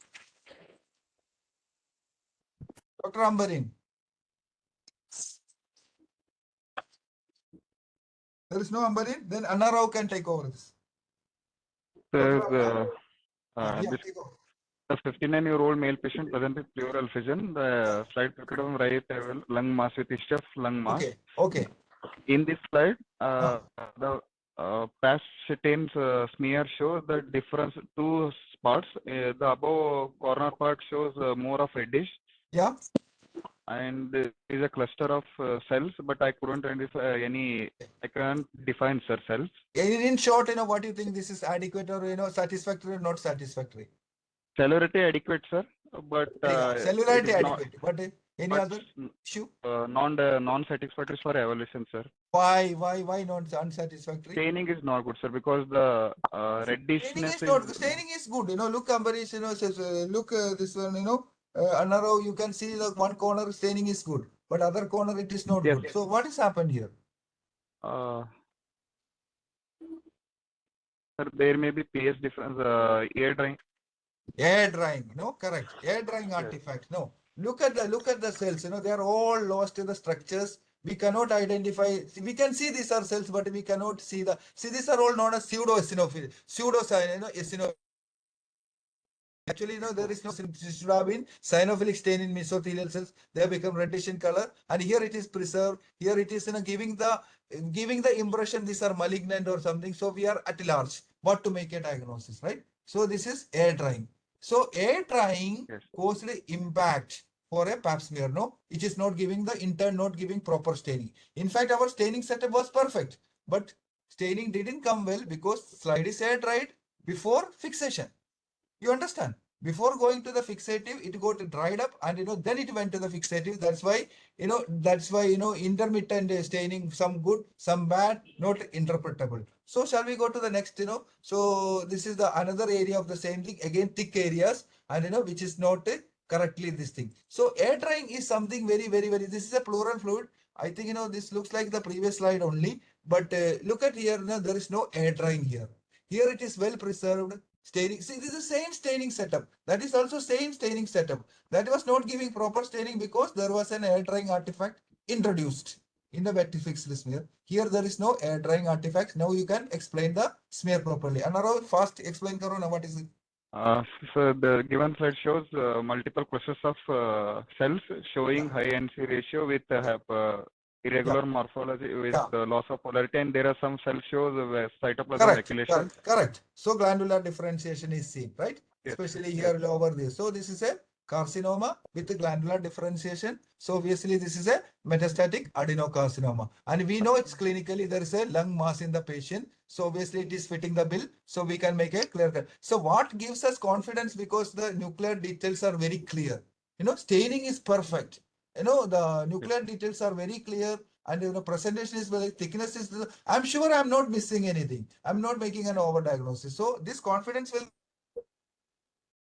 Dr. Ambarin. There is no Ambarin, then Anna Rao can take over this. Sir, Yeah, this take over. a 59-year-old male patient present with pleural effusion. The slide pictured on right lung mass with history of lung mass. Okay. In this slide, the past stains smear shows the difference 2 spots. The above corner part shows more of reddish. Yeah. And there is a cluster of cells, but I couldn't identify I can't define cells. In short, what do you think, this is adequate or satisfactory or not satisfactory? Cellularity adequate, sir, but cellularity adequate. But any other issue? Non-satisfactory for evaluation, sir. Why not unsatisfactory? Staining is not good, sir, because the reddishness Staining is good. Look, Ambarish, says, look, this one, Anaro, you can see the one corner staining is good, but other corner it is not good. So what has happened here? Sir, there may be pH difference, air drying. Air drying, no, correct. Air drying artifact, no. Look at the cells, they are all lost in the structures. We cannot identify. We can see these are cells, but we cannot see these are all known as pseudo-eosinophil, eosinophil. Actually, there is no, it should have been cyanophilic stain in mesothelial cells. They have become reddish in color, and here it is preserved. Here it is, giving the impression these are malignant or something. So we are at large. What to make a diagnosis, right? So this is air drying. So air drying caused impact for a pap smear. No, it is not giving not giving proper staining. In fact, our staining setup was perfect, but staining didn't come well because slide is air dried before fixation. You understand? Before going to the fixative, it got dried up, and then it went to the fixative. That's why intermittent staining, some good, some bad, not interpretable. So shall we go to the next? So this is the another area of the same thing. Again, thick areas, and which is not correctly this thing. So air drying is something very, very, very. This is a pleural fluid. I think this looks like the previous slide only, but look at here. There is no air drying here. Here it is well preserved. Staining. See, this is the same staining setup. That is also same staining setup. That was not giving proper staining because there was an air drying artifact introduced in the wet fixed smear. Here there is no air drying artifact. Now you can explain the smear properly. Anaro, fast explain Karuna, what is it? So the given slide shows multiple clusters of cells showing high NC ratio with irregular morphology with loss of polarity, and there are some cell shows cytoplasm regulation. Correct. So glandular differentiation is seen, right? Especially here over there. So this is a carcinoma with glandular differentiation. So obviously this is a metastatic adenocarcinoma, and we know it's clinically there is a lung mass in the patient. So obviously it is fitting the bill. So we can make a clear cut. So what gives us confidence? Because the nuclear details are very clear. Staining is perfect. The nuclear details are very clear, and presentation is very, thickness is. I'm sure I'm not missing anything. I'm not making an over diagnosis. So this confidence will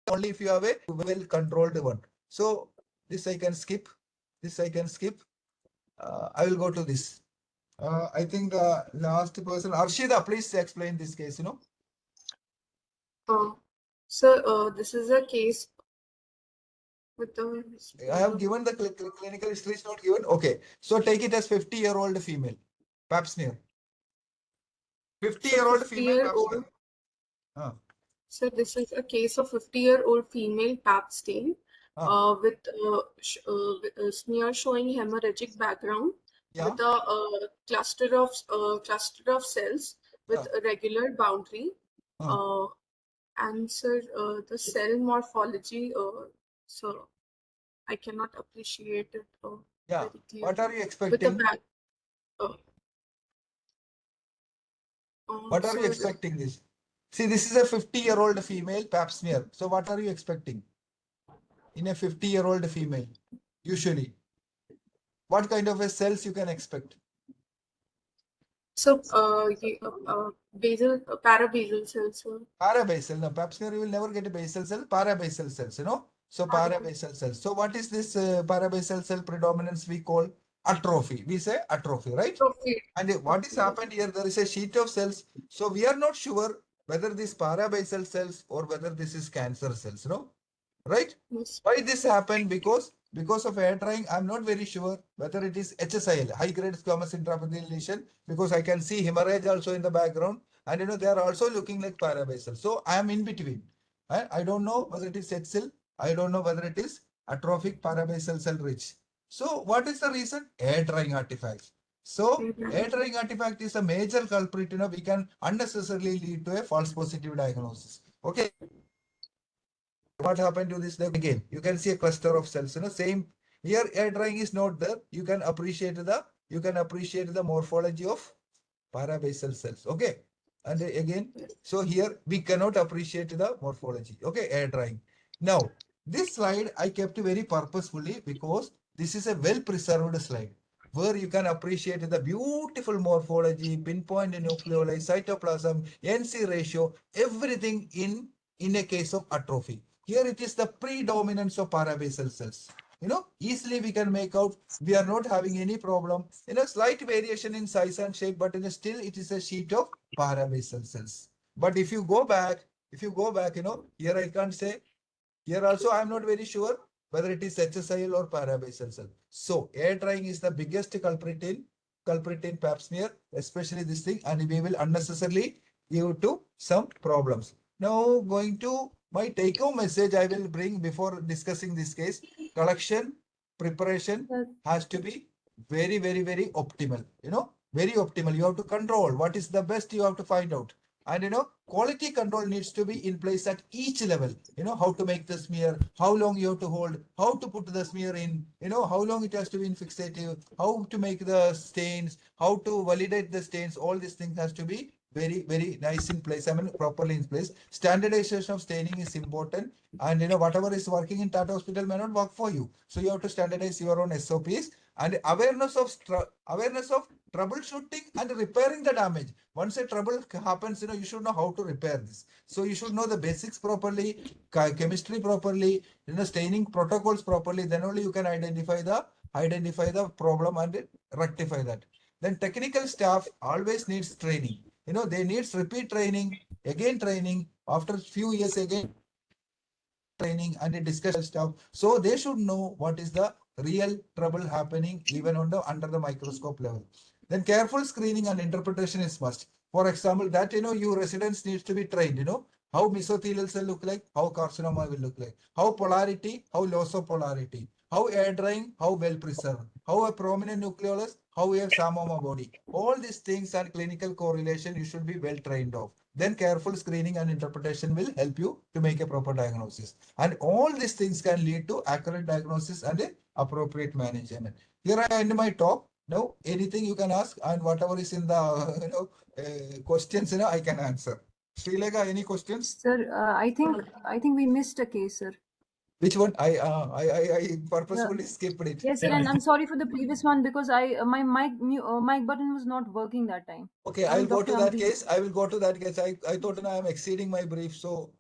only if you have a well controlled one. So this I can skip. This I can skip. I will go to this. I think the last person, Arshida, please explain this case. So this is a case with the. I have given the clinical history is not given. Okay, so take it as 50-year-old female, pap smear. 50-year-old female pap smear. So this is a case of 50-year-old female pap stain with a smear showing hemorrhagic background with a cluster of cells with a regular boundary. And sir, the cell morphology, so I cannot appreciate it very clearly. What are you expecting? What are you expecting this? See, this is a 50-year-old female pap smear. So what are you expecting in a 50-year-old female? Usually, what kind of a cells you can expect? So, parabasal cells. Parabasal. No, pap smear you will never get a basal cell. Parabasal cells, So parabasal cells. So what is this parabasal cell predominance we call atrophy? We say atrophy, right? And what is happened here? There is a sheet of cells. So we are not sure whether this parabasal cells or whether this is cancer cells, right? Yes. Why this happened? Because of air drying, I'm not very sure whether it is HSIL, high grade squamous intraepithelial lesion, because I can see hemorrhage also in the background, and they are also looking like parabasal. So I am in between. I don't know whether it is HSIL. I don't know whether it is atrophic parabasal cell rich. So what is the reason? Air drying artifacts. So air drying artifact is a major culprit. We can unnecessarily lead to a false positive diagnosis. Okay. What happened to this again? You can see a cluster of cells. Same here. Air drying is not there. You can appreciate the morphology of parabasal cells. Okay. And again, so here we cannot appreciate the morphology. Okay, air drying. Now, this slide I kept very purposefully because this is a well-preserved slide where you can appreciate the beautiful morphology, pinpoint nucleoli, cytoplasm, NC ratio, everything in a case of atrophy. Here it is the predominance of parabasal cells. Easily we can make out we are not having any problem. Slight variation in size and shape, but still it is a sheet of parabasal cells. But if you go back, here I can't say. Here also I am not very sure whether it is HSIL or parabasal cell. So air drying is the biggest culprit in pap smear, especially this thing, and we will unnecessarily give to some problems. Now going to my take-home message I will bring before discussing this case. Collection, preparation has to be very, very, very optimal. Very optimal. You have to control what is the best. You have to find out. And quality control needs to be in place at each level. How to make the smear, how long you have to hold, how to put the smear in, how long it has to be in fixative, how to make the stains, how to validate the stains. All these things has to be very, very nice in place. Properly in place. Standardization of staining is important. And whatever is working in Tata Hospital may not work for you. So you have to standardize your own SOPs and awareness of troubleshooting and repairing the damage. Once a trouble happens, you should know how to repair this. So you should know the basics properly, chemistry properly, staining protocols properly. Then only you can identify the problem and rectify that. Then technical staff always needs training. They needs repeat training, again training, after few years again training and discussion stuff. So they should know what is the real trouble happening even under the microscope level. Then careful screening and interpretation is must. For example, that you residents needs to be trained. How mesothelial cell look like, how carcinoma will look like, how polarity, how loss of polarity, how air drying, how well preserved, how a prominent nucleolus, how we have Samoma body. All these things and clinical correlation you should be well trained of. Then careful screening and interpretation will help you to make a proper diagnosis. And all these things can lead to accurate diagnosis and appropriate management. Here I end my talk. Now, anything you can ask and whatever is in the questions, I can answer. Srilekha, any questions? Sir, I think we missed a case, sir. Which one? I purposefully skipped it. Yes, sir, and I'm sorry for the previous one because my mic button was not working that time. Okay, I'll go to that case. I will go to that case. I thought I am exceeding my brief, so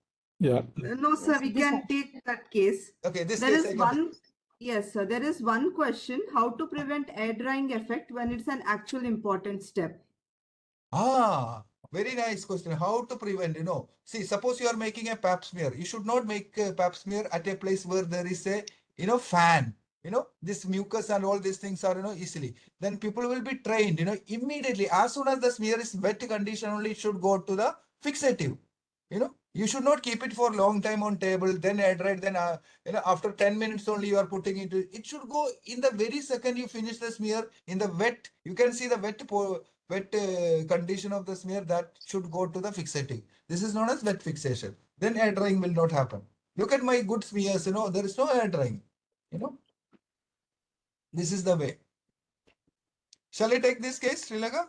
Yeah. No, sir, we this can take that case. Okay, this There case is I can one, yes, sir, there is one question, how to prevent air drying effect when it's an actual important step? Ah, very nice question. How to prevent, see, suppose you are making a pap smear. You should not make a pap smear at a place where there is a, fan. This mucus and all these things are, easily. Then people will be trained, immediately. As soon as the smear is wet condition only, it should go to the fixative. You should not keep it for a long time on table, then air dry, then, after 10 minutes only you are putting it. It should go in the very second you finish the smear in the wet. You can see the wet condition of the smear that should go to the fixative. This is known as wet fixation. Then air drying will not happen. Look at my good smears, there is no air drying. This is the way. Shall I take this case, Srilaka?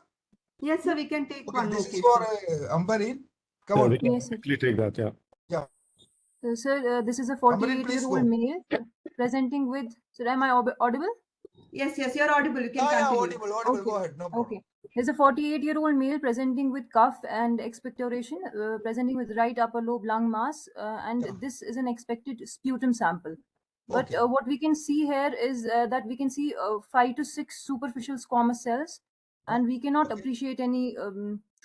Yes, sir, we can take Okay, one more this is case, for sir. Ambarin. Come Yeah, on. we can Yes, sir. quickly take that. Yeah. Yeah. Sir, this is a Ambarin, please 48-year-old go. male presenting with. Sir, am I audible? Yes, yes, you're audible. You can Yeah, continue. audible. Okay. Go ahead. No problem. Okay. There's a 48-year-old male presenting with cough and expectoration, presenting with right upper lobe lung mass, and Yeah. this is an expected sputum sample. But Okay. what we can see here is that we can see 5 to 6 superficial squamous cells, and we cannot Okay. appreciate any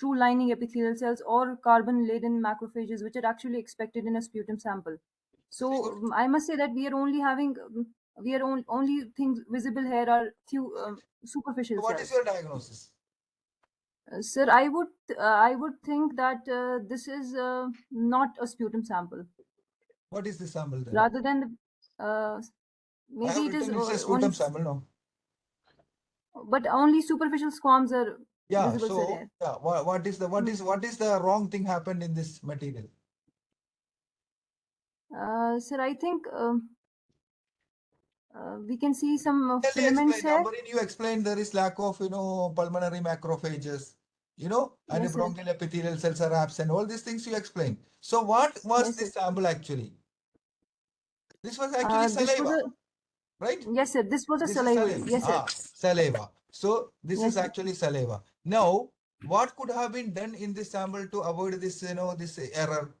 true lining epithelial cells or carbon-laden macrophages, which are actually expected in a sputum sample. So Very good. I must say that we are only having only things visible here are few superficial So what is cells. your diagnosis? Sir, I would think that this is not a sputum sample. What is the sample then? Rather than I maybe have it is written it's a only, sputum sample, no? but only superficial squams are Yeah. visible, sir. So Here. yeah, what is the wrong thing happened in this material? Sir, I think we can see some Tell me, filaments explain. here. Ambarin, you explained there is lack of pulmonary macrophages, and Yes, sir. bronchial epithelial cells are absent. All these things you explained. So what was Yes, this sir. sample actually? This was actually This was saliva, a right? yes, sir. This was a This is saliva. saliva. Yes, sir. Saliva. So this is Yes, sir. actually saliva. Now, what could have been done in this sample to avoid this, this error?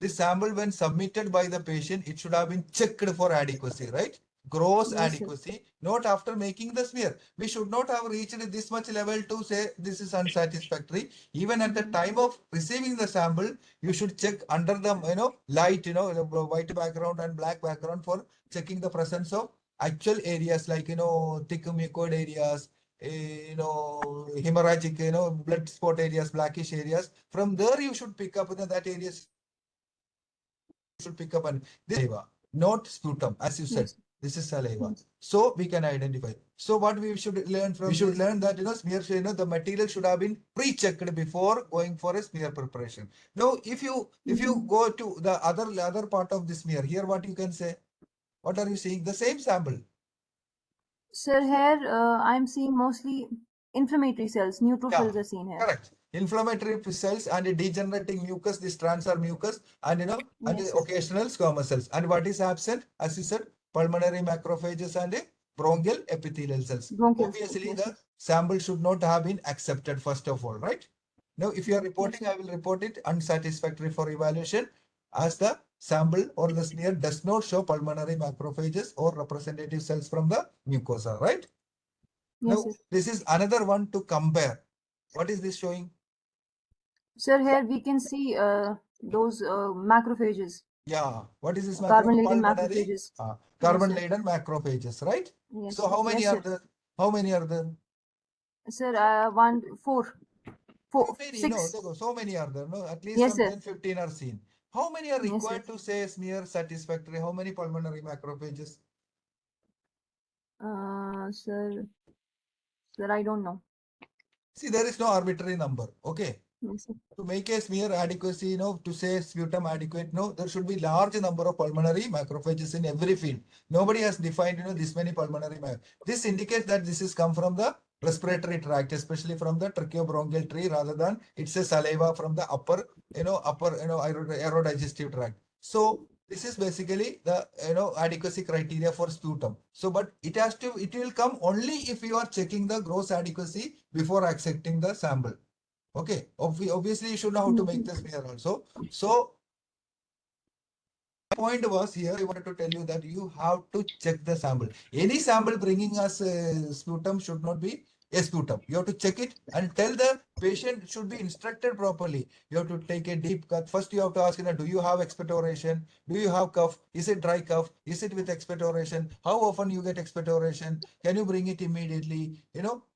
This sample, when submitted by the patient, it should have been checked for adequacy, right? Gross Yes, sir. adequacy, not after making the smear. We should not have reached this much level to say this is unsatisfactory. Even at the time of receiving the sample, you should check under the light, the white background and black background for checking the presence of actual areas like thick mucoid areas, hemorrhagic, blood spot areas, blackish areas. From there, you should pick up that areas should pick up, and this saliva, not sputum, as you said. Yes. This is saliva. Yes. So we can identify. So what we should learn from learn that smear, the material should have been pre-checked before going for a smear preparation. Now, if you go to the other part of the smear, here what you can say? What are you seeing? The same sample. Sir, here I'm seeing mostly inflammatory cells, neutrophils are seen here. Correct. Inflammatory cells and degenerating mucus, this transfer mucus, and and Yes, the occasional squamous cells. And what is absent? As you said, pulmonary macrophages and bronchial epithelial cells. Bronchial cells, Obviously, yes, the sir. sample should not have been accepted first of all, right? Now, if you are reporting, I will report it unsatisfactory for evaluation as the sample or the smear does not show pulmonary macrophages or representative cells from the mucosa, right? Yes, Now, sir. this is another one to compare. What is this showing? Sir, here we can see those macrophages. Yeah. What is this Carbon-laden pulmonary? macrophages. Carbon-laden macrophages, right? Yes, So sir. how many Yes, are sir. there? How many are there? Sir, 4, How many? 6. No, so many are there. No, at least Yes, some sir. 10, 15 are seen. How many are Yes, sir. required to say smear satisfactory? How many pulmonary macrophages? Sir, I don't know. See, there is no arbitrary number. Okay. Yes, sir. To make a smear adequacy, to say sputum adequate, there should be large number of pulmonary macrophages in every field. Nobody has defined, this many pulmonary This indicates that this is come from the respiratory tract, especially from the tracheobronchial tree, rather than it's a saliva from the upper aerodigestive tract. So this is basically the adequacy criteria for sputum. So, but it will come only if you are checking the gross adequacy before accepting the sample. Okay, obviously you should know how to make the smear also. So point was here, I wanted to tell you that you have to check the sample. Any sample bringing us sputum should not be a sputum. You have to check it and tell the patient should be instructed properly. You have to take a deep cut. First, you have to ask, do you have expectoration? Do you have cough? Is it dry cough? Is it with expectoration? How often you get expectoration? Can you bring it immediately?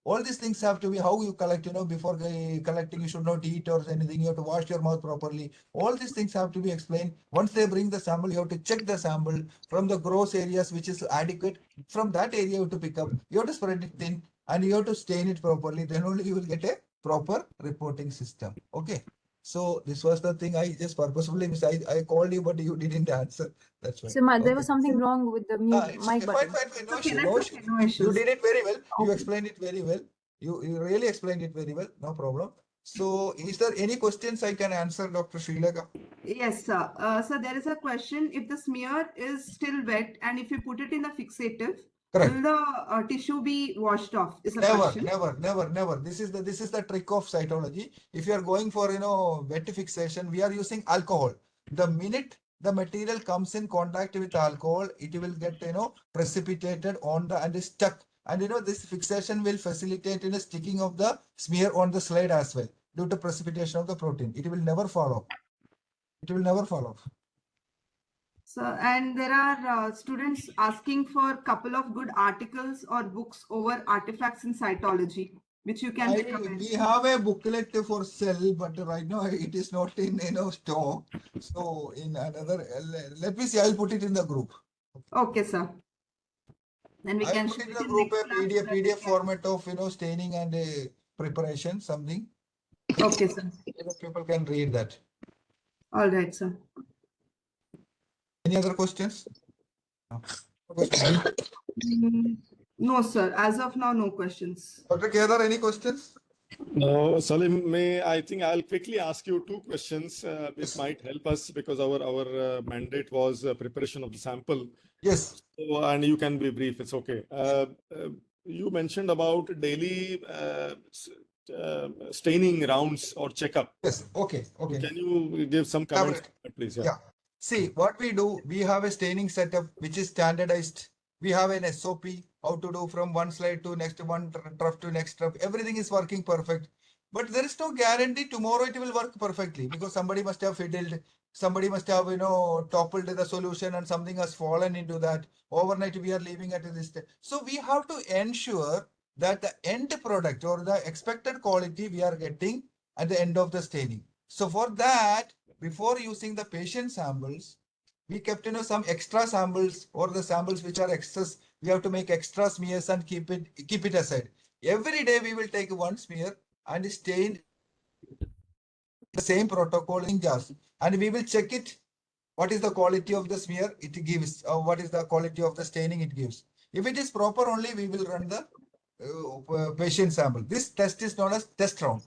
All these things have to be how you collect, before collecting, you should not eat or anything. You have to wash your mouth properly. All these things have to be explained. Once they bring the sample, you have to check the sample from the gross areas, which is adequate. From that area, you have to pick up. You have to spread it thin and you have to stain it properly. Then only you will get a proper reporting system. Okay. So this was the thing I just purposefully missed. I called you, but you didn't answer. That's why. So there was something wrong with the It's mic okay. Fine, button. fine, fine. No Okay, issue, that's no okay, issue. no You issues. did it very well. You Okay. explained it very well. You really explained it very well. No problem. So is there any questions I can answer, Dr. Srileka? Yes, sir. So there is a question. If the smear is still wet and if you put it in the fixative, Correct. will the tissue be washed off? Is a Never, question. never. This is the trick of cytology. If you are going for wet fixation, we are using alcohol. The minute the material comes in contact with alcohol, it will get precipitated on the and is stuck. And this fixation will facilitate sticking of the smear on the slide as well due to precipitation of the protein. It will never fall off. It will never fall off. So, and there are students asking for a couple of good articles or books over artifacts in cytology, which you can recommend. We have a booklet for sell, but right now it is not in stock. So in another, let me see. I'll put it in the group. Okay, sir. Then we I'll can put share in it the in group next a class so PDF, that we PDF can- format of staining and preparation, something. Okay, sir. So that people can read that. All right, sir. Any other questions? No. Questions? No, sir. As of now, no questions. Dr. Kedar, any questions? No, Salim, I think I'll quickly ask you two questions. This might help us because our mandate was preparation of the sample. Yes. So, and you can be brief, it's okay. You mentioned about daily staining rounds or checkup. Yes. Okay. Okay. Can you give some comments, please? Yeah. See, what we do, we have a staining setup which is standardized. We have an SOP, how to do from one slide to next one, trough to next trough. Everything is working perfect. But there is no guarantee tomorrow it will work perfectly because somebody must have fiddled, somebody must have, toppled the solution and something has fallen into that. Overnight we are leaving at this. So we have to ensure that the end product or the expected quality we are getting at the end of the staining. So for that, before using the patient samples, we kept some extra samples or the samples which are excess. We have to make extra smears and keep it aside. Every day we will take one smear and stain the same protocol in jars, and we will check it. What is the quality of the smear it gives? Or what is the quality of the staining it gives? If it is proper, only we will run the patient sample. This test is known as test round.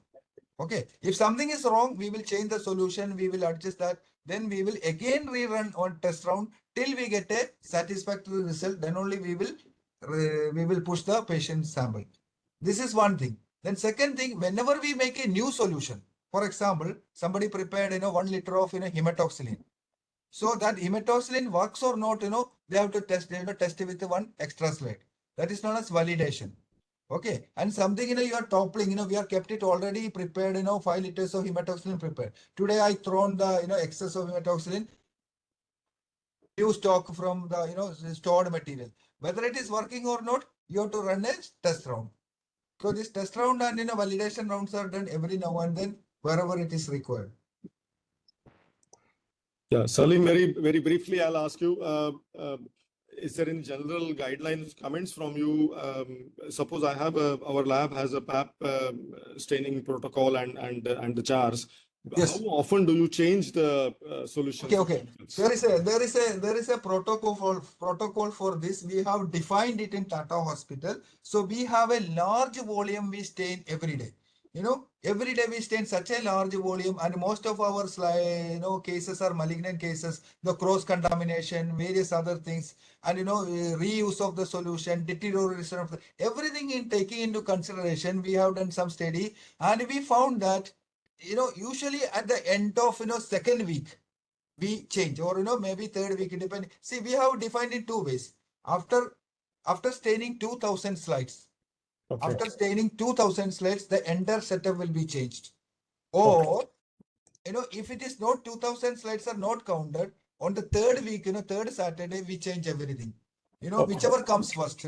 Okay, if something is wrong, we will change the solution, we will adjust that, then we will again rerun on test round till we get a satisfactory result. Then only we will push the patient sample. This is one thing. Then second thing, whenever we make a new solution, for example, somebody prepared 1 liter of hematoxylin. So that hematoxylin works or not, they have to test it with one extra slide. That is known as validation. Okay, and something you are toppling, we are kept it already prepared, 5 liters of hematoxylin prepared. Today I thrown the excess of hematoxylin, new stock from the stored material. Whether it is working or not, you have to run a test round. So this test round and validation rounds are done every now and then wherever it is required. Yeah, Salim, very briefly, I'll ask you. Is there any general guidelines, comments from you? Suppose I have our lab has a PAP staining protocol and the jars. Yes. How often do you change the solution? Okay. There is a protocol for this. We have defined it in Tata Hospital. So we have a large volume we stain every day. Every day we stain such a large volume, and most of our cases are malignant cases, the cross contamination, various other things, and reuse of the solution, deterioration of everything in taking into consideration. We have done some study, and we found that usually at the end of second week, we change, or maybe third week, depending. See, we have defined in 2 ways. After staining 2000 slides, after staining 2000 slides, the entire setup will be changed. Or if it is not 2000 slides are not counted, on the third week, third Saturday, we change everything. Whichever comes first,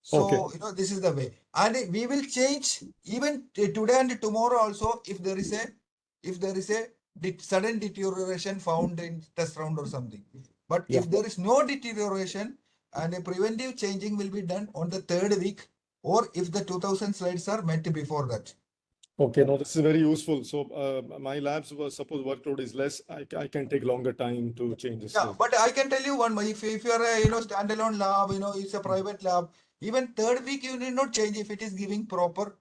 So, this is the way. And we will change even today and tomorrow also if there is a sudden deterioration found in test round or something. But if there is no deterioration, and a preventive changing will be done on the third week, or if the 2000 slides are met before that. Okay, no, this is very useful. So my labs was suppose workload is less, I can take longer time to change this. Yeah, but I can tell you one, if you are a standalone lab, it's a private lab, even third week you need not change if it is giving proper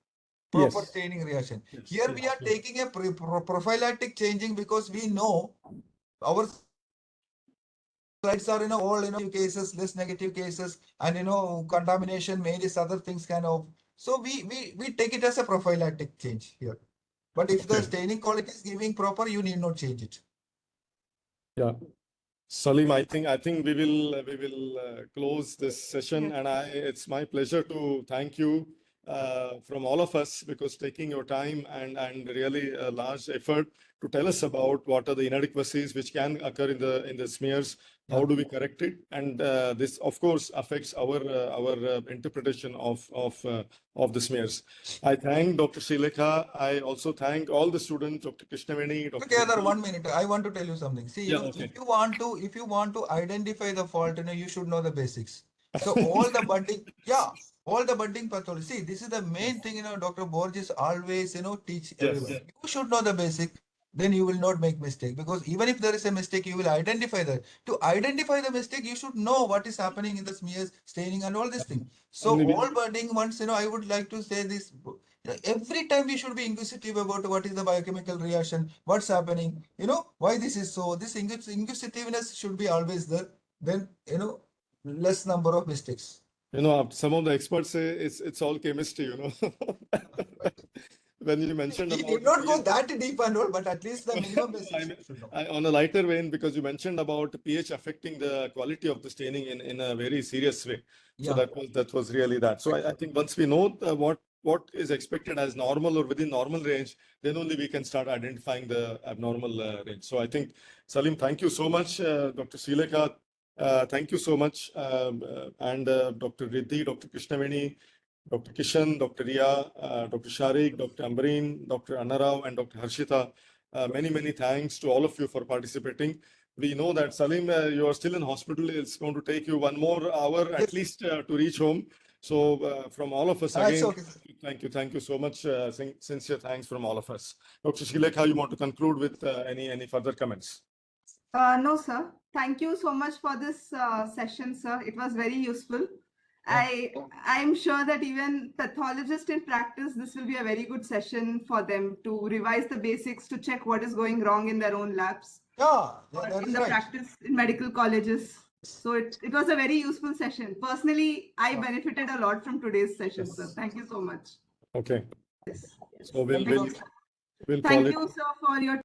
staining reaction. Here we are taking a prophylactic changing because we know our slides are all negative cases, less negative cases, and contamination, mainly other things kind of. So we take it as a prophylactic change here. But if the staining quality is giving proper, you need not change it. Yeah. Salim, I think we will close this session, and it's my pleasure to thank you from all of us, because taking your time and really a large effort to tell us about what are the inadequacies which can occur in the smears. How do we correct it? And this, of course, affects our interpretation of the smears. I thank Dr. Srilekha. I also thank all the students, Dr. Krishnaveni. Together, 1 minute. I want to tell you something. See, if you want to identify the fault, you should know the basics. So all the budding pathology. See, this is the main thing. Dr. Borges always teach everyone. You should know the basic. Then you will not make mistake, because even if there is a mistake, you will identify that. To identify the mistake, you should know what is happening in the smears, staining, and all this thing. So all budding ones, I would like to say this. Every time we should be inquisitive about what is the biochemical reaction, what's happening, why this is so. This inquisitiveness should be always there. Then less number of mistakes. Some of the experts say it's all chemistry. When you mentioned We did not go that deep and all, but at least the minimum basics should know. On a lighter vein, because you mentioned about pH affecting the quality of the staining in a very serious way. So that was really that. So I think once we know what is expected as normal or within normal range, then only we can start identifying the abnormal range. So I think, Salim, thank you so much. Dr. Srilekha, thank you so much. And Dr. Riddhi, Dr. Krishnaveni, Dr. Kishan, Dr. Riya, Dr. Sharik, Dr. Ambreen, Dr. Annarao, and Dr. Harshita. Many thanks to all of you for participating. We know that, Salim, you are still in hospital. It's going to take you 1 more hour at least to reach home. So from all of us again, thank you so much. Sincere thanks from all of us. Dr. Srilekha, you want to conclude with any further comments? No, sir. Thank you so much for this session, sir. It was very useful. I'm sure that even pathologists in practice, this will be a very good session for them to revise the basics, to check what is going wrong in their own labs. In the practice in medical colleges. So it was a very useful session. Personally, I benefited a lot from today's session, sir. Thank you so much. Okay. Yes. So we'll Thank you, sir, for your